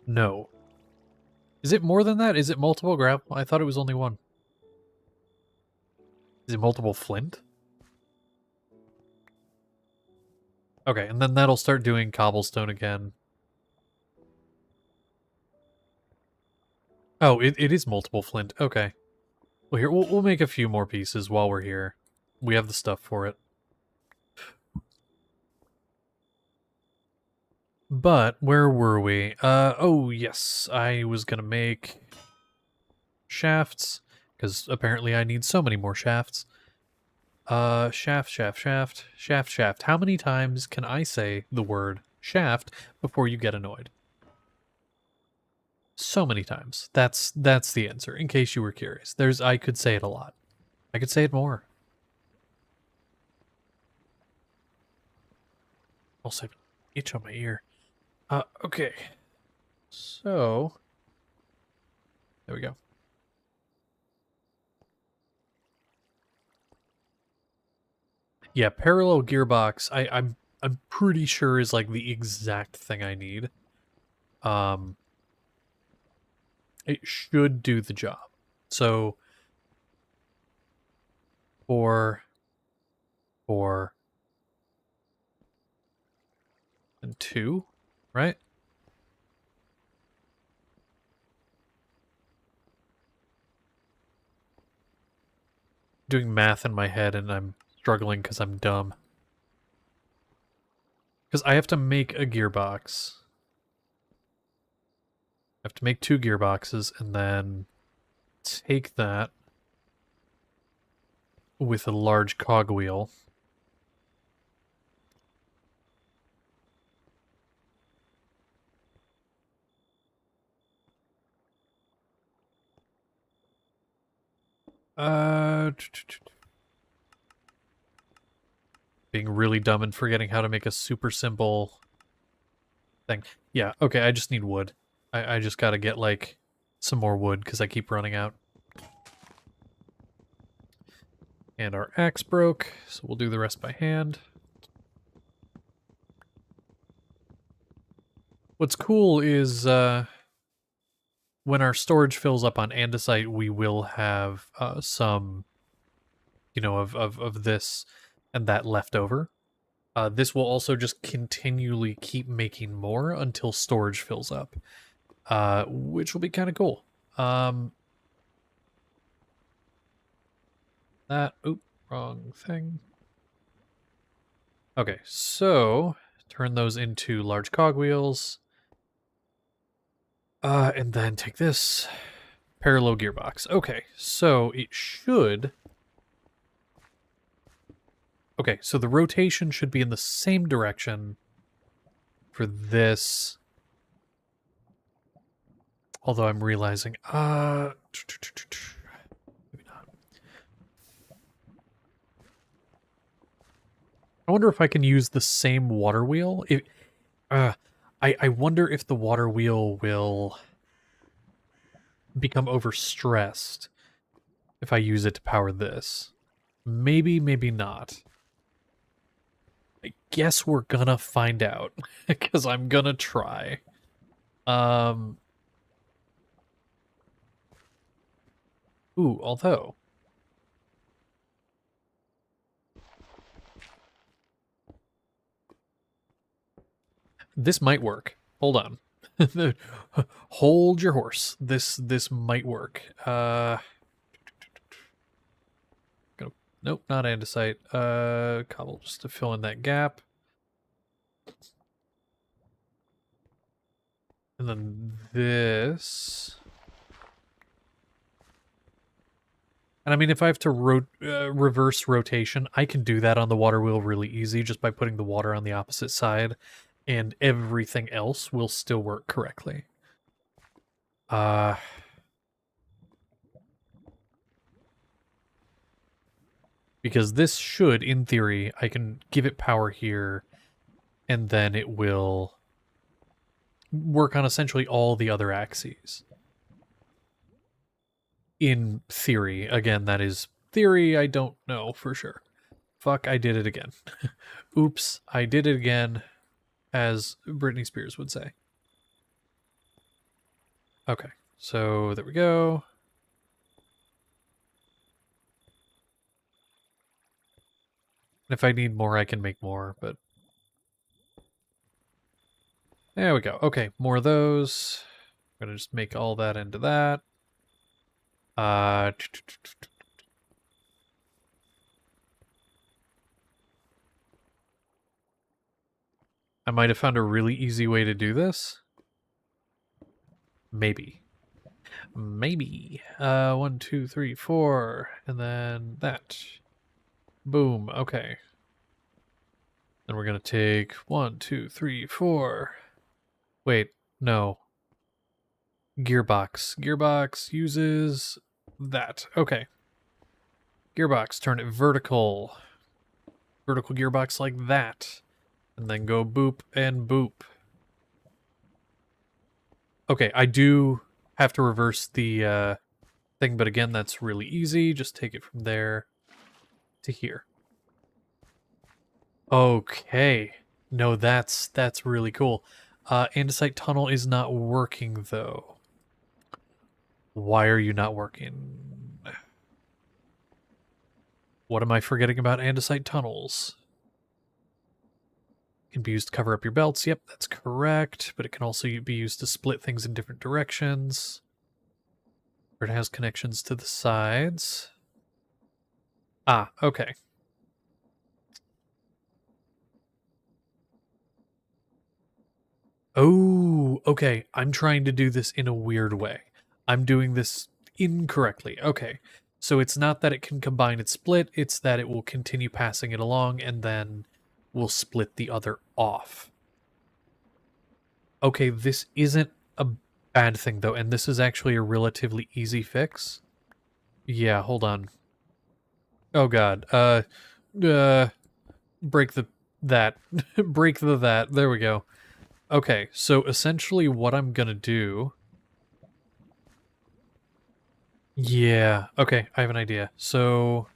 No. Is it more than that? Is it multiple gravel? I thought it was only one. Is it multiple flint? Okay, and then that'll start doing cobblestone again. Oh, it is multiple flint. Okay. Well, here, we'll make a few more pieces while we're here. We have the stuff for it. But, where were we? Oh, yes. I was gonna make shafts, because apparently I need so many more shafts. Shaft, shaft, shaft, shaft, shaft. How many times can I say the word shaft before you get annoyed? So many times. That's the answer, in case you were curious. I could say it a lot. I could say it more. Also, I have an itch on my ear. Okay. So, there we go. Yeah, parallel gearbox, I'm pretty sure is like the exact thing I need. It should do the job. So 4, 4, and 2, right? Doing math in my head and I'm struggling because I'm dumb. Because I have to make a gearbox. I have to make 2 gearboxes and then take that with a large cogwheel. Being really dumb and forgetting how to make a super simple thing. Yeah, okay, I just need wood. I just gotta get, like, some more wood, because I keep running out. And our axe broke, so we'll do the rest by hand. What's cool is, when our storage fills up on andesite, we will have some, you know, of this and that left over. This will also just continually keep making more until storage fills up, which will be kind of cool. Wrong thing. Okay, so turn those into large cogwheels. And then take this parallel gearbox. Okay, so it should... Okay, so the rotation should be in the same direction for this. Although I'm realizing, maybe not. I wonder if I can use the same water wheel. I wonder if the water wheel will become overstressed if I use it to power this. Maybe, maybe not. guess we're gonna find out, because I'm gonna try. Ooh, although... this might work. Hold on. Hold your horse. This might work. Nope, not andesite. Cobble, just to fill in that gap. And then this. And I mean, if I have to reverse rotation, I can do that on the water wheel really easy just by putting the water on the opposite side, and everything else will still work correctly. Because this should, in theory, I can give it power here, and then it will work on essentially all the other axes. In theory. Again, that is theory, I don't know for sure. Fuck, I did it again. Oops, I did it again, as Britney Spears would say. Okay, so there we go. If I need more, I can make more, but... there we go. Okay, more of those. I'm gonna just make all that into that. I might have found a really easy way to do this. Maybe. Maybe. 1, 2, 3, 4, and then that. Boom. Okay. Then we're gonna take 1, 2, 3, 4. Wait, no. Gearbox. Gearbox uses that. Okay. Gearbox, turn it vertical. Vertical gearbox like that. And then go boop and boop. Okay, I do have to reverse the thing, but again, that's really easy. Just take it from there to here. Okay. No, that's really cool. Andesite tunnel is not working, though. Why are you not working? What am I forgetting about andesite tunnels? Can be used to cover up your belts. Yep, that's correct. But it can also be used to split things in different directions. Or it has connections to the sides. Ah, okay. Oh, okay. I'm trying to do this in a weird way. I'm doing this incorrectly. Okay. So it's not that it can combine and split, it's that it will continue passing it along and then will split the other off. Okay, this isn't a bad thing though, and this is actually a relatively easy fix. Yeah, hold on. Oh god. Break that. Break that. There we go. Okay, so essentially what I'm gonna do... yeah, okay, I have an idea. So...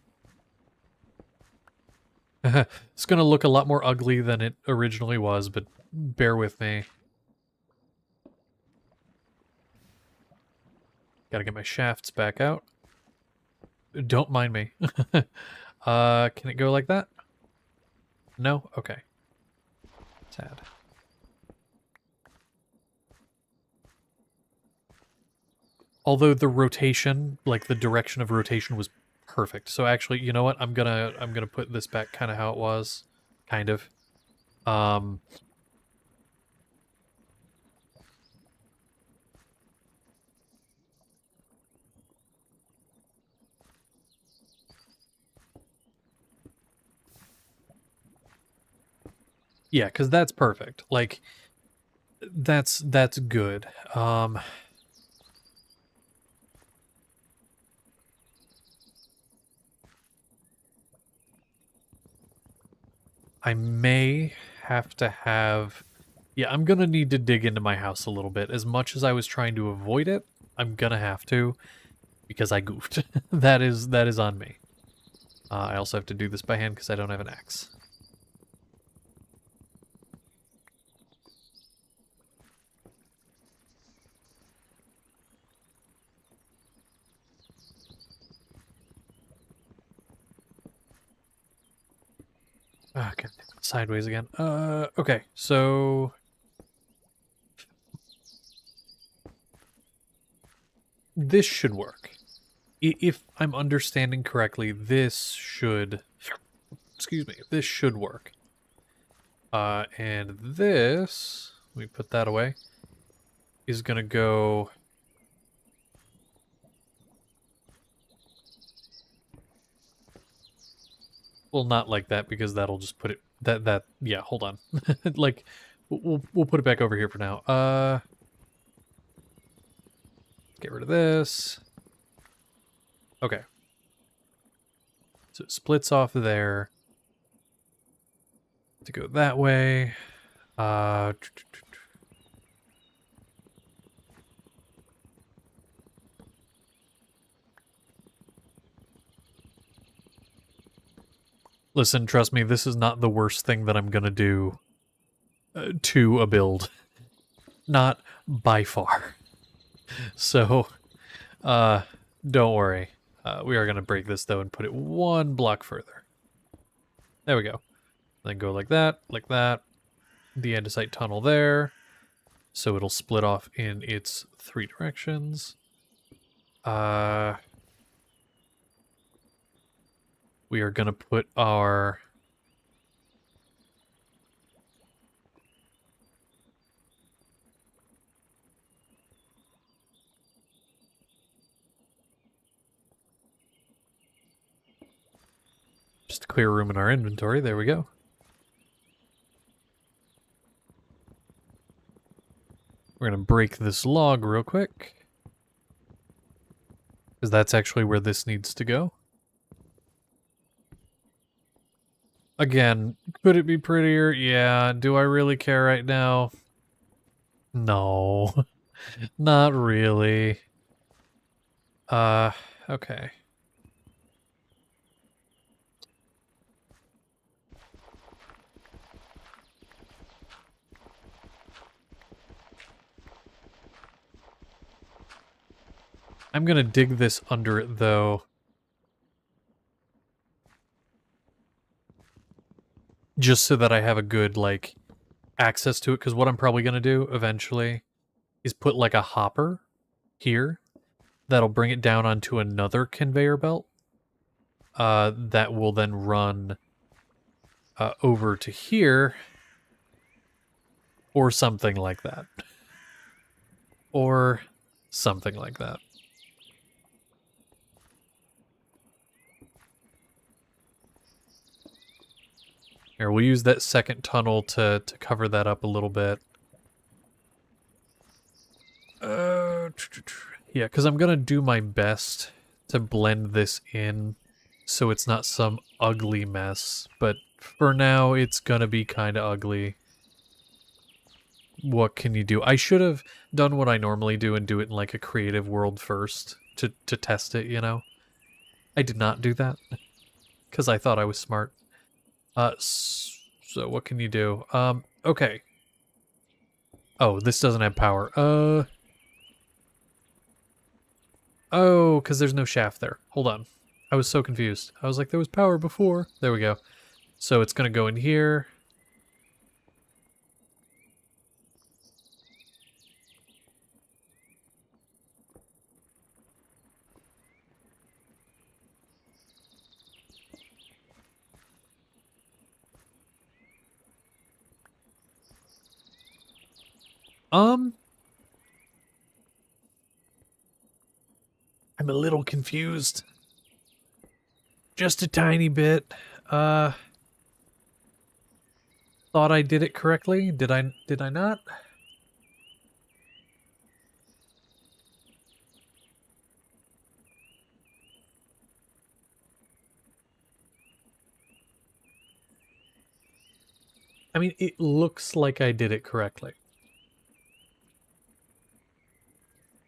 it's gonna look a lot more ugly than it originally was, but bear with me. Gotta get my shafts back out. Don't mind me. Can it go like that? No? Okay. Sad. Although the rotation, like the direction of rotation was perfect. So actually, you know what? I'm gonna put this back kind of how it was. Kind of. Yeah, because that's perfect. Like, that's good. I may have to have... yeah, I'm gonna need to dig into my house a little bit. As much as I was trying to avoid it, I'm gonna have to, because I goofed. that is on me. I also have to do this by hand because I don't have an axe. Okay, sideways again. Okay, so this should work. If I'm understanding correctly, this should, excuse me, this should work. And this, let me put that away, is gonna go... Well, not like that, because that'll just put it, yeah, hold on. Like, we'll put it back over here for now. Get rid of this. Okay. So it splits off there to go that way. Listen, trust me, this is not the worst thing that I'm gonna do to a build. Not by far. So, don't worry. We are gonna break this though and put it one block further. There we go. Then go like that, the andesite tunnel there. So it'll split off in its 3 directions. We are gonna put our... Just to clear room in our inventory, there we go. We're gonna break this log real quick, because that's actually where this needs to go. Again, could it be prettier? Yeah. Do I really care right now? No. Not really. Okay. I'm gonna dig this under it, though. Just so that I have a good, like, access to it, because what I'm probably gonna do, eventually, is put, like, a hopper here that'll bring it down onto another conveyor belt. That will then run over to here, or something like that. Or something like that. Here, we'll use that second tunnel to cover that up a little bit. Yeah, because I'm gonna do my best to blend this in so it's not some ugly mess, but for now it's gonna be kind of ugly. What can you do? I should have done what I normally do and do it in like a creative world first to test it, you know? I did not do that because I thought I was smart. So what can you do? Okay. Oh, this doesn't have power. Oh, because there's no shaft there. Hold on. I was so confused. I was like, there was power before. There we go. So it's going to go in here. I'm a little confused. Just a tiny bit. Thought I did it correctly. Did I not? I mean, it looks like I did it correctly.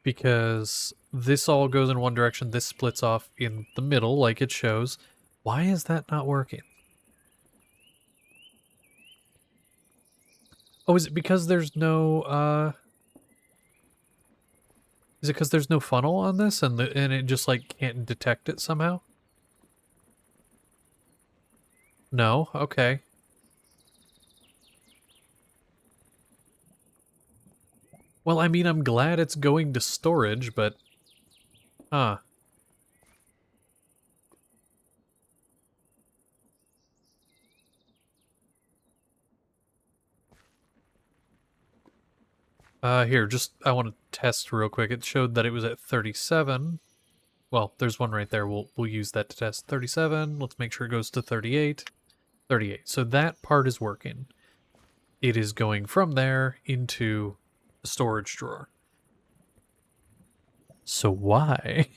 Because this all goes in one direction, this splits off in the middle like it shows. Why is that not working? Oh, is it because there's no, is it because there's no funnel on this and it just, like, can't detect it somehow? No? Okay. Well, I mean, I'm glad it's going to storage, but... Huh. Here, just, I want to test real quick. It showed that it was at 37. Well, there's one right there. We'll use that to test 37. Let's make sure it goes to 38. 38. So that part is working. It is going from there into the storage drawer. So why?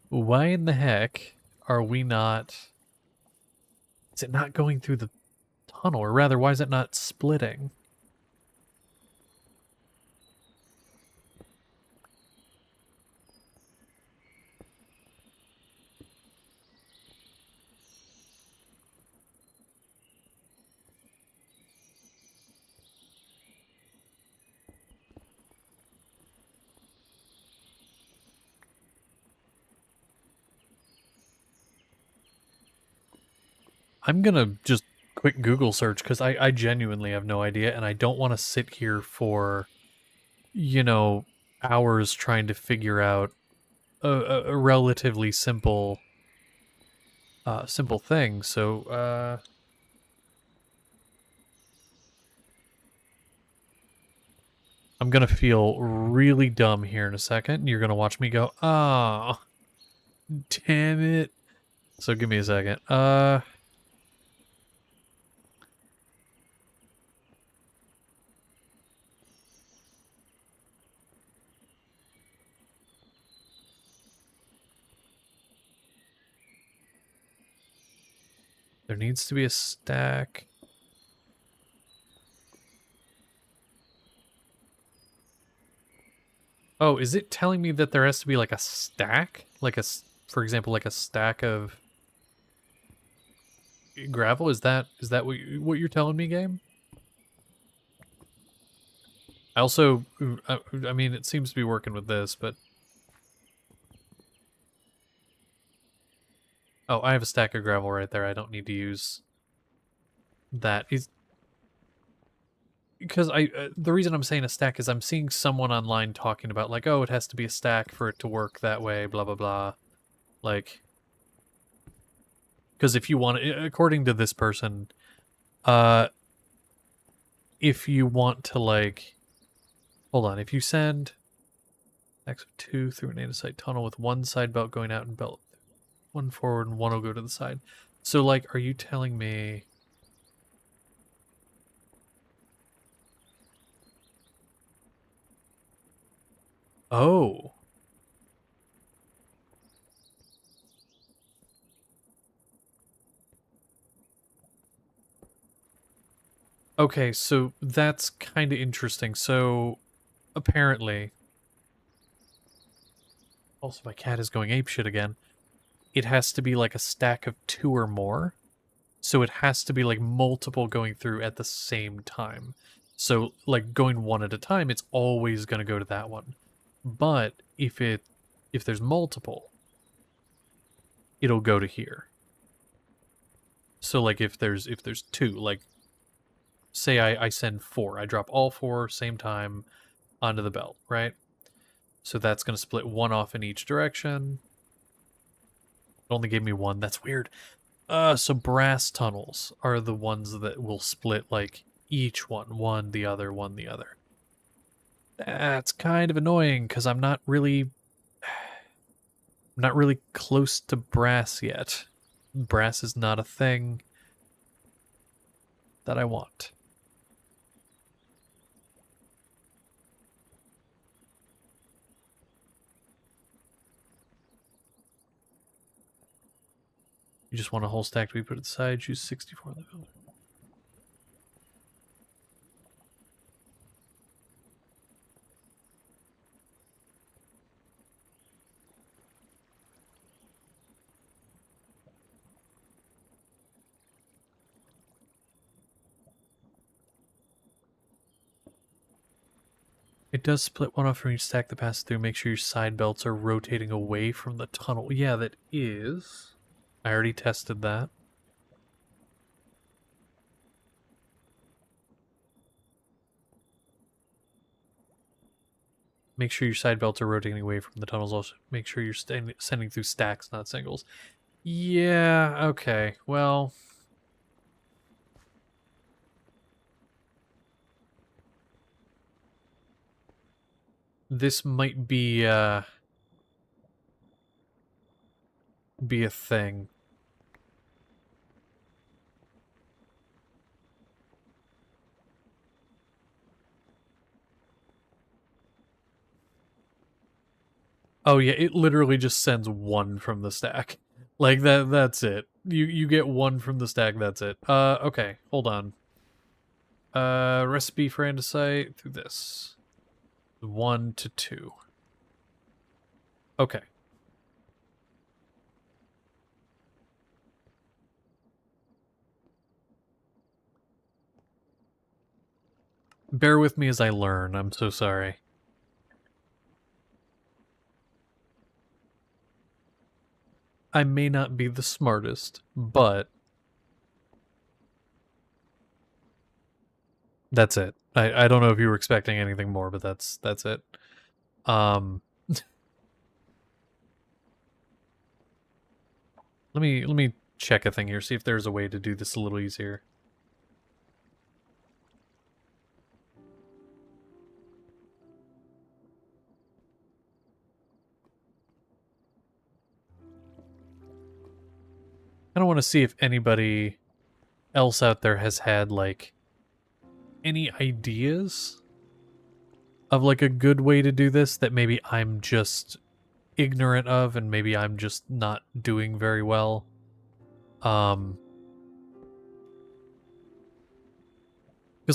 Why in the heck are we not... Is it not going through the tunnel? Or rather, why is it not splitting? I'm gonna just quick Google search because I genuinely have no idea, and I don't want to sit here for, you know, hours trying to figure out a relatively simple simple thing. So I'm gonna feel really dumb here in a second. You're gonna watch me go, oh, damn it. So give me a second. There needs to be a stack. Oh, is it telling me that there has to be like a stack? Like for example, like a stack of gravel? Is that what you're telling me, game? I also, I mean, it seems to be working with this, but... Oh, I have a stack of gravel right there. I don't need to use that. Because the reason I'm saying a stack is I'm seeing someone online talking about, like, oh, it has to be a stack for it to work that way, blah, blah, blah. Like... Because if you want, according to this person, if you want to, like... Hold on, if you send X of 2 through an andesite tunnel with one side belt going out and belt one forward and one will go to the side. So, like, are you telling me... Oh. Okay, so that's kind of interesting. So, apparently... Also, my cat is going apeshit again. It has to be like a stack of 2 or more. So it has to be like multiple going through at the same time. So, like, going one at a time, it's always going to go to that one. But if there's multiple, it'll go to here. So, like, if there's 2, like, say I send 4, I drop all 4 same time onto the belt, right? So that's going to split 1 off in each direction. It only gave me 1. That's weird. So brass tunnels are the ones that will split, like, each one the other, one the other. That's kind of annoying because I'm not really close to brass yet. Brass is not a thing that I want. You just want a whole stack to be put aside, choose 64 on the builder. It does split 1 off from each stack that passes through. Make sure your side belts are rotating away from the tunnel. Yeah, that is. I already tested that. Make sure your side belts are rotating away from the tunnels. Also, make sure you're sending through stacks, not singles. Yeah, okay. Well, this might be a thing. Oh yeah, it literally just sends one from the stack. Like that's it. You get one from the stack, that's it. Okay, hold on. Recipe for andesite through this. 1 to 2. Okay. Bear with me as I learn. I'm so sorry. I may not be the smartest, but that's it. I don't know if you were expecting anything more, but that's it. Let me check a thing here, see if there's a way to do this a little easier. I don't want to see if anybody else out there has had, like, any ideas of, like, a good way to do this that maybe I'm just ignorant of and maybe I'm just not doing very well. Because,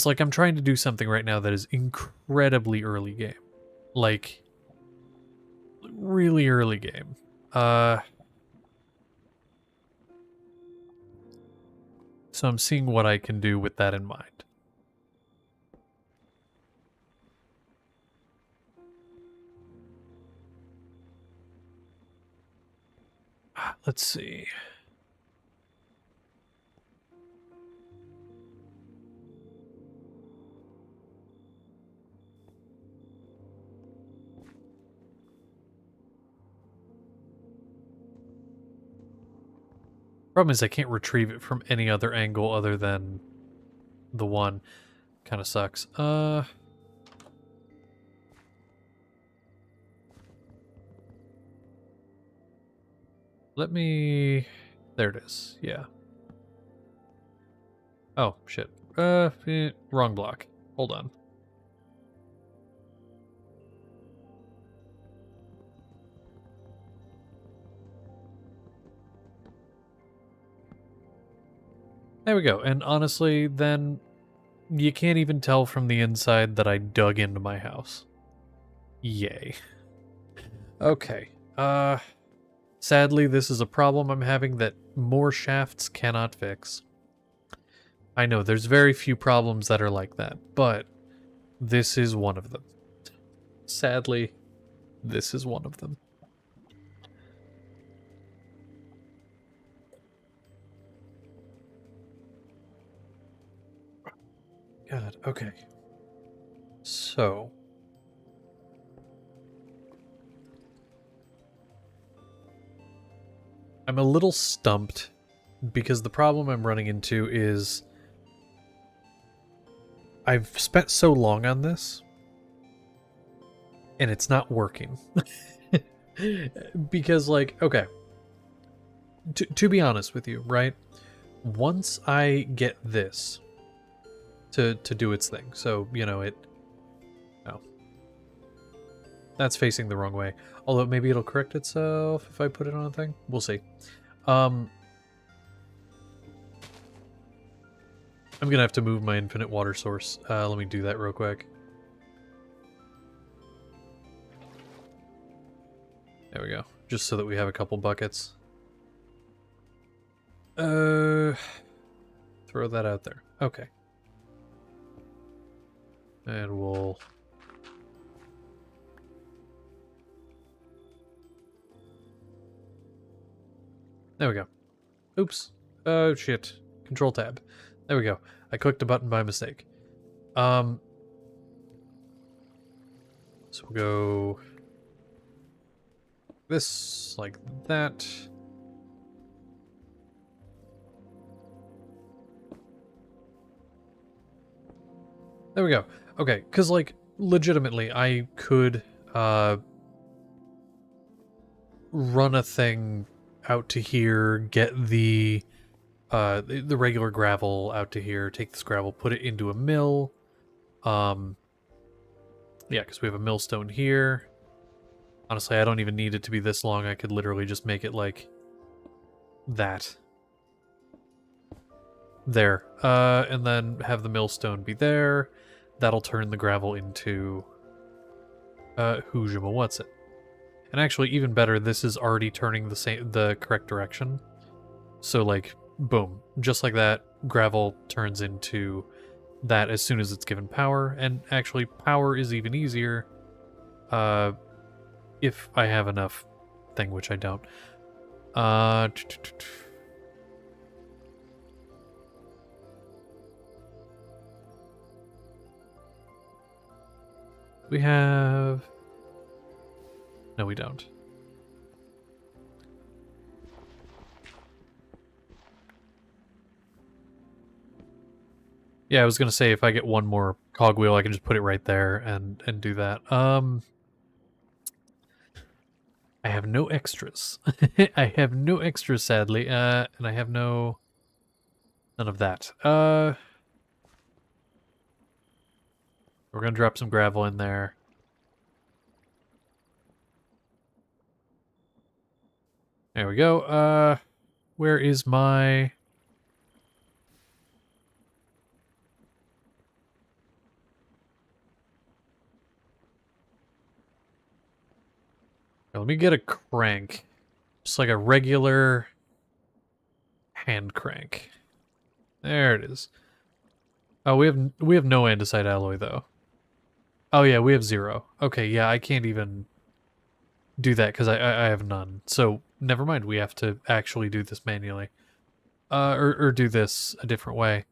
like, I'm trying to do something right now that is incredibly early game. Like, really early game. So I'm seeing what I can do with that in mind. Let's see. Problem is I can't retrieve it from any other angle other than the one. Kind of sucks. Let me... There it is. Yeah. Oh, shit. Wrong block. Hold on. There we go. And honestly, then you can't even tell from the inside that I dug into my house. Yay. Okay. Sadly, this is a problem I'm having that more shafts cannot fix. I know there's very few problems that are like that, but this is one of them. Sadly, this is one of them. God, okay. So... I'm a little stumped because the problem I'm running into is I've spent so long on this and it's not working. Because, like, okay, to be honest with you, right? Once I get this to do its thing, so, you know, that's facing the wrong way. Although maybe it'll correct itself if I put it on a thing. We'll see. I'm gonna have to move my infinite water source. Let me do that real quick. There we go. Just so that we have a couple buckets. Throw that out there. Okay. And we'll... There we go. Oops. Oh, shit. Control tab. There we go. I clicked a button by mistake. So we'll go this, like that. There we go. Okay, because, like, legitimately, I could run a thing out to here, get the regular gravel out to here, take this gravel, put it into a mill. Yeah, because we have a millstone here. Honestly, I don't even need it to be this long. I could literally just make it like that. There. And then have the millstone be there. That'll turn the gravel into Hujima, what's it? And actually, even better, this is already turning the correct direction. So, like, boom. Just like that, gravel turns into that as soon as it's given power. And actually, power is even easier if I have enough thing, which I don't. We have... No, we don't. Yeah, I was gonna say if I get one more cogwheel, I can just put it right there and do that. I have no extras. I have no extras, sadly, and I have none of that. We're gonna drop some gravel in there. There we go. Where is my... Let me get a crank. Just like a regular hand crank. There it is. Oh, we have no andesite alloy though. Oh yeah, we have 0. Okay, yeah, I can't even do that because I have none. So never mind, we have to actually do this manually. Or do this a different way.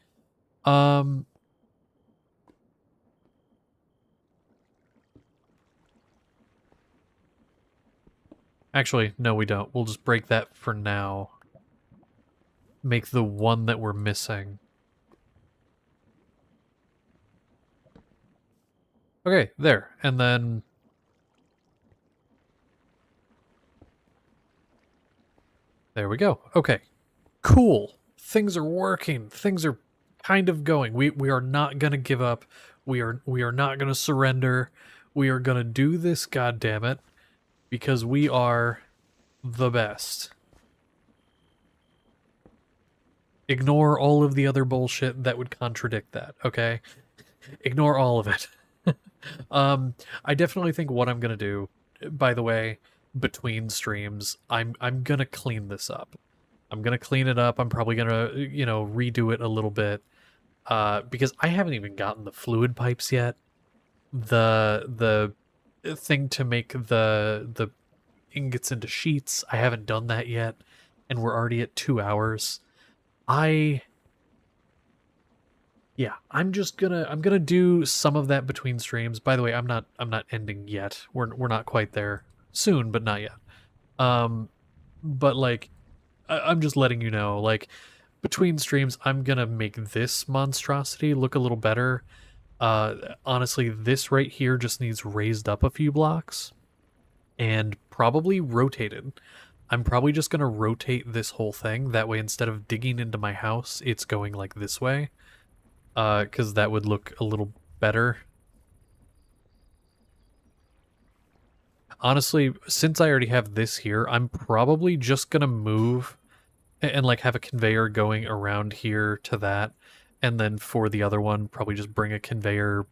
Actually, no, we don't. We'll just break that for now. Make the one that we're missing. Okay, there. And then... There we go. Okay. Cool. Things are working. Things are kind of going. We are not going to give up. We are not going to surrender. We are going to do this, goddammit, because we are the best. Ignore all of the other bullshit that would contradict that, okay? Ignore all of it. I definitely think what I'm going to do, by the way, between streams, I'm going to clean this up. I'm going to clean it up. I'm probably going to, you know, redo it a little bit. Because I haven't even gotten the fluid pipes yet. The thing to make the ingots into sheets, I haven't done that yet, and we're already at 2 hours. Yeah, I'm gonna do some of that between streams. By the way, I'm not ending yet. We're not quite there. Soon, but not yet. But like, I'm just letting you know, like, between streams, I'm gonna make this monstrosity look a little better. Honestly, this right here just needs raised up a few blocks and probably rotated. I'm probably just gonna rotate this whole thing. That way, instead of digging into my house, it's going like this way. Because that would look a little better. Honestly, since I already have this here, I'm probably just gonna move and like have a conveyor going around here to that, and then for the other one, probably just bring a conveyor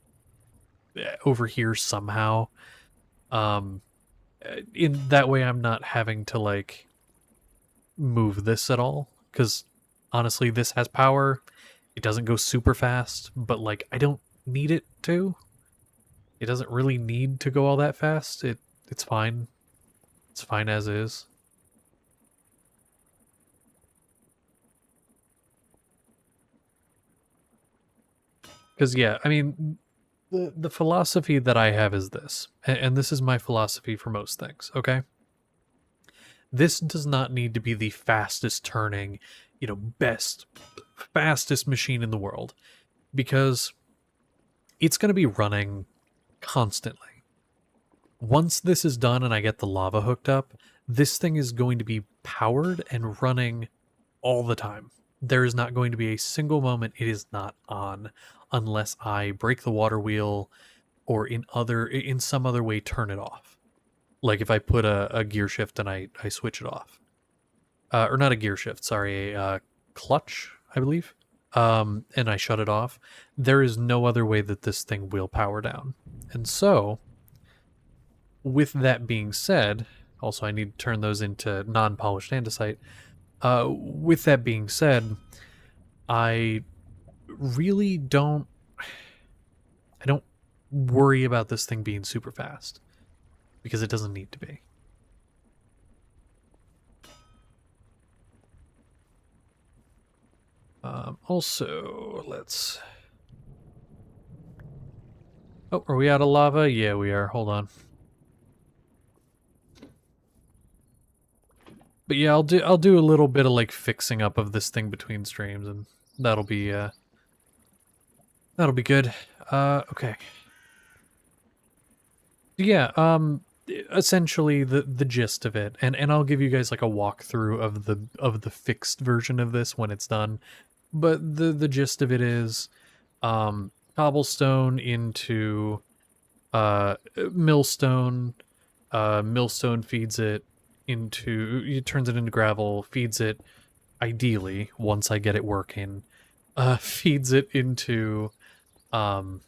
over here somehow. In that way, I'm not having to like move this at all, because honestly, this has power. It doesn't go super fast, but like I don't need it to. It doesn't really need to go all that fast. It's fine. It's fine as is. Because yeah, I mean, The philosophy that I have is this, and this is my philosophy for most things, okay? This does not need to be the fastest turning, fastest machine in the world, because it's going to be running constantly. Once this is done and I get the lava hooked up, this thing is going to be powered and running all the time. There is not going to be a single moment it is not on unless I break the water wheel or in some other way turn it off. Like if I put a gear shift and I switch it off. Or not a gear shift, sorry, a clutch, I believe. And I shut it off. There is no other way that this thing will power down. And so, with that being said, also I need to turn those into non-polished andesite. With that being said, I really don't worry about this thing being super fast because it doesn't need to be. Also, let's... Oh, are we out of lava? Yeah, we are. Hold on. But yeah, I'll do a little bit of like fixing up of this thing between streams, and that'll be good. Okay. Yeah, essentially the gist of it, and I'll give you guys like a walkthrough of the fixed version of this when it's done. But the gist of it is cobblestone into millstone. Millstone feeds it turns it into gravel, feeds it ideally once I get it working, feeds it into the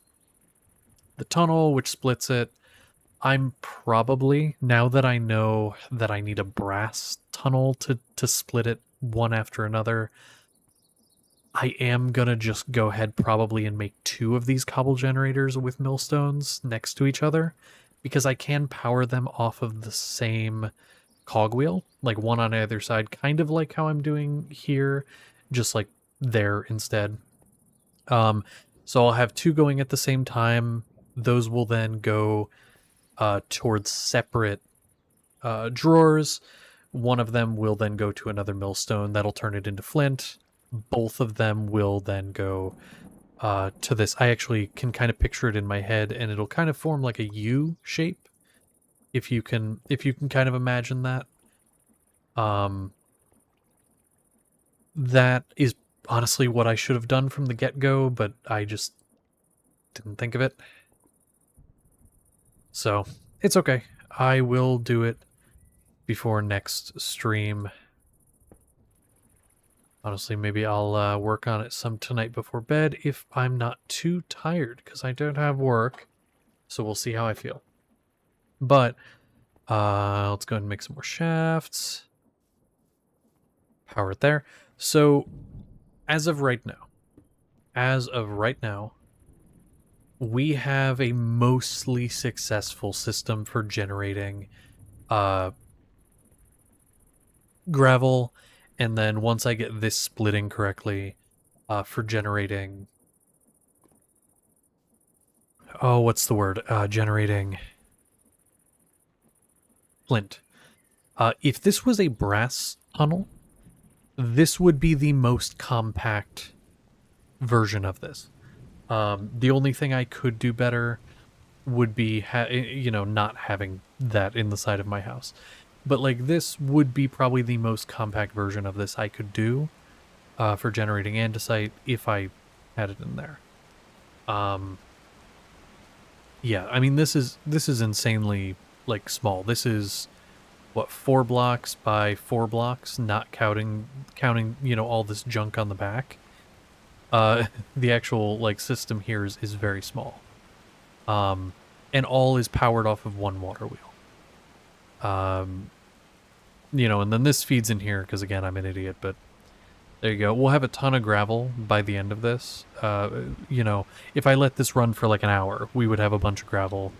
tunnel, which splits it. I'm probably, now that I know that I need a brass tunnel to split it one after another, I am gonna just go ahead probably and make 2 of these cobble generators with millstones next to each other, because I can power them off of the same cogwheel, like one on either side, kind of like how I'm doing here, just like there instead. So I'll have 2 going at the same time. Those will then go towards separate drawers. One of them will then go to another millstone that'll turn it into flint. Both of them will then go to this. I actually can kind of picture it in my head, and it'll kind of form like a U shape, if you can kind of imagine that. That is honestly what I should have done from the get-go, but I just didn't think of it. So, it's okay. I will do it before next stream. Honestly, maybe I'll work on it some tonight before bed if I'm not too tired, because I don't have work. So we'll see how I feel. But let's go ahead and make some more shafts. Power it there. So as of right now, we have a mostly successful system for generating gravel, and then once I get this splitting correctly, for generating... Oh, what's the word? Generating flint. If this was a brass tunnel, this would be the most compact version of this. The only thing I could do better would be, not having that in the side of my house. But, like, this would be probably the most compact version of this I could do for generating andesite if I had it in there. Yeah, I mean, this is insanely, like, small. This is, what, 4 blocks by 4 blocks, not counting, all this junk on the back. The actual, like, system here is very small. And all is powered off of one water wheel. And then this feeds in here, because, again, I'm an idiot, but there you go. We'll have a ton of gravel by the end of this. If I let this run for, like, an hour, we would have a bunch of gravel.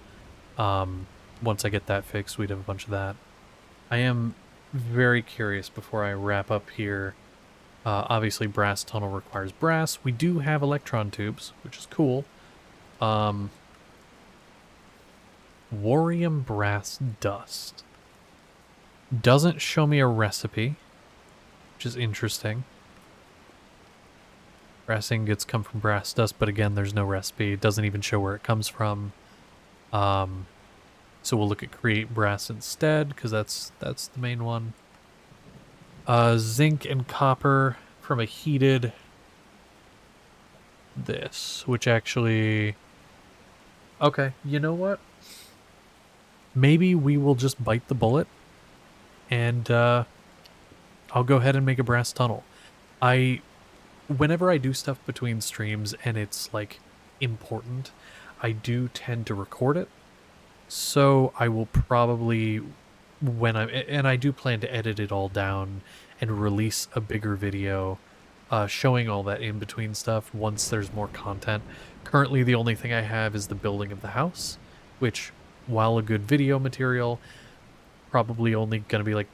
Once I get that fixed, we'd have a bunch of that. I am very curious before I wrap up here. Obviously, brass tunnel requires brass. We do have electron tubes, which is cool. Warium brass dust. Doesn't show me a recipe, which is interesting. Brass ingots come from brass dust, but again, there's no recipe. It doesn't even show where it comes from. So we'll look at create brass instead, because that's the main one. Zinc and copper from a heated this, which actually... Okay, you know what? Maybe we will just bite the bullet, and I'll go ahead and make a brass tunnel. Whenever I do stuff between streams and it's like important, I do tend to record it. So I will probably, and I do plan to edit it all down and release a bigger video showing all that in between stuff once there's more content. Currently, the only thing I have is the building of the house, which, while a good video material, probably only going to be like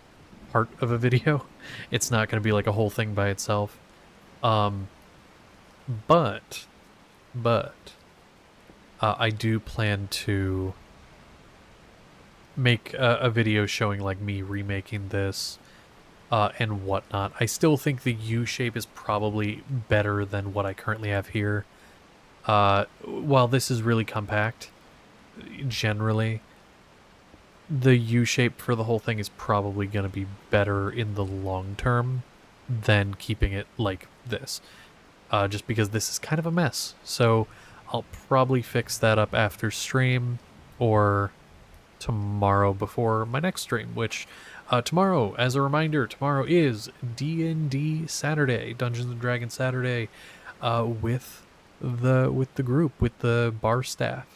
part of a video. It's not going to be like a whole thing by itself. But I do plan to make a video showing like me remaking this and whatnot. I still think the U shape is probably better than what I currently have here. While this is really compact, generally, the U shape for the whole thing is probably going to be better in the long term than keeping it like this. Just because this is kind of a mess. So I'll probably fix that up after stream or tomorrow before my next stream, which tomorrow, as a reminder, tomorrow is D&D Saturday, Dungeons and Dragons Saturday, with the group, with the bar staff.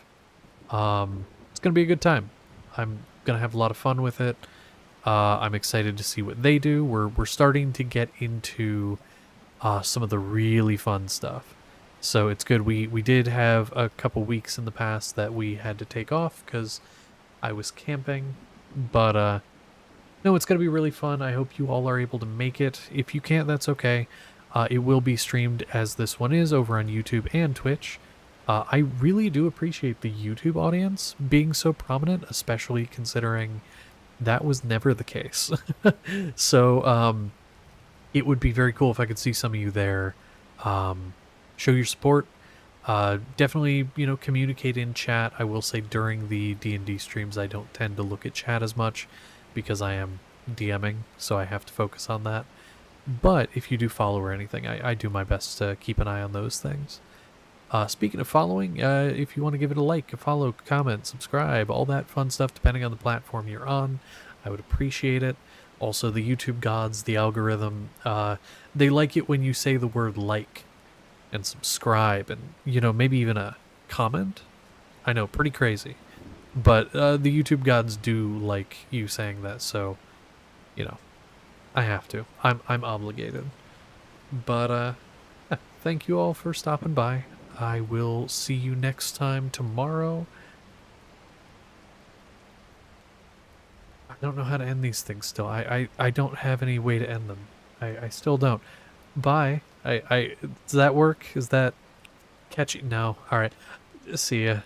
It's gonna be a good time. I'm gonna have a lot of fun with it. I'm excited to see what they do. We're starting to get into some of the really fun stuff, so it's good. We did have a couple weeks in the past that we had to take off because I was camping, but no, it's gonna be really fun. I hope you all are able to make it. If you can't, that's okay. It will be streamed as this one is over on YouTube and Twitch. I really do appreciate the YouTube audience being so prominent, especially considering that was never the case. So it would be very cool if I could see some of you there. Show your support. Definitely, communicate in chat. I will say during the D&D streams, I don't tend to look at chat as much because I am DMing, so I have to focus on that. But if you do follow or anything, I do my best to keep an eye on those things. Speaking of following, if you want to give it a like, a follow, comment, subscribe, all that fun stuff, depending on the platform you're on, I would appreciate it. Also, the YouTube gods, the algorithm, they like it when you say the word like and subscribe and, maybe even a comment. I know, pretty crazy. But the YouTube gods do like you saying that, so, I have to. I'm obligated. But thank you all for stopping by. I will see you next time tomorrow. I don't know how to end these things still. I don't have any way to end them. I still don't. Bye. Does that work? Is that catchy? No. All right. See ya.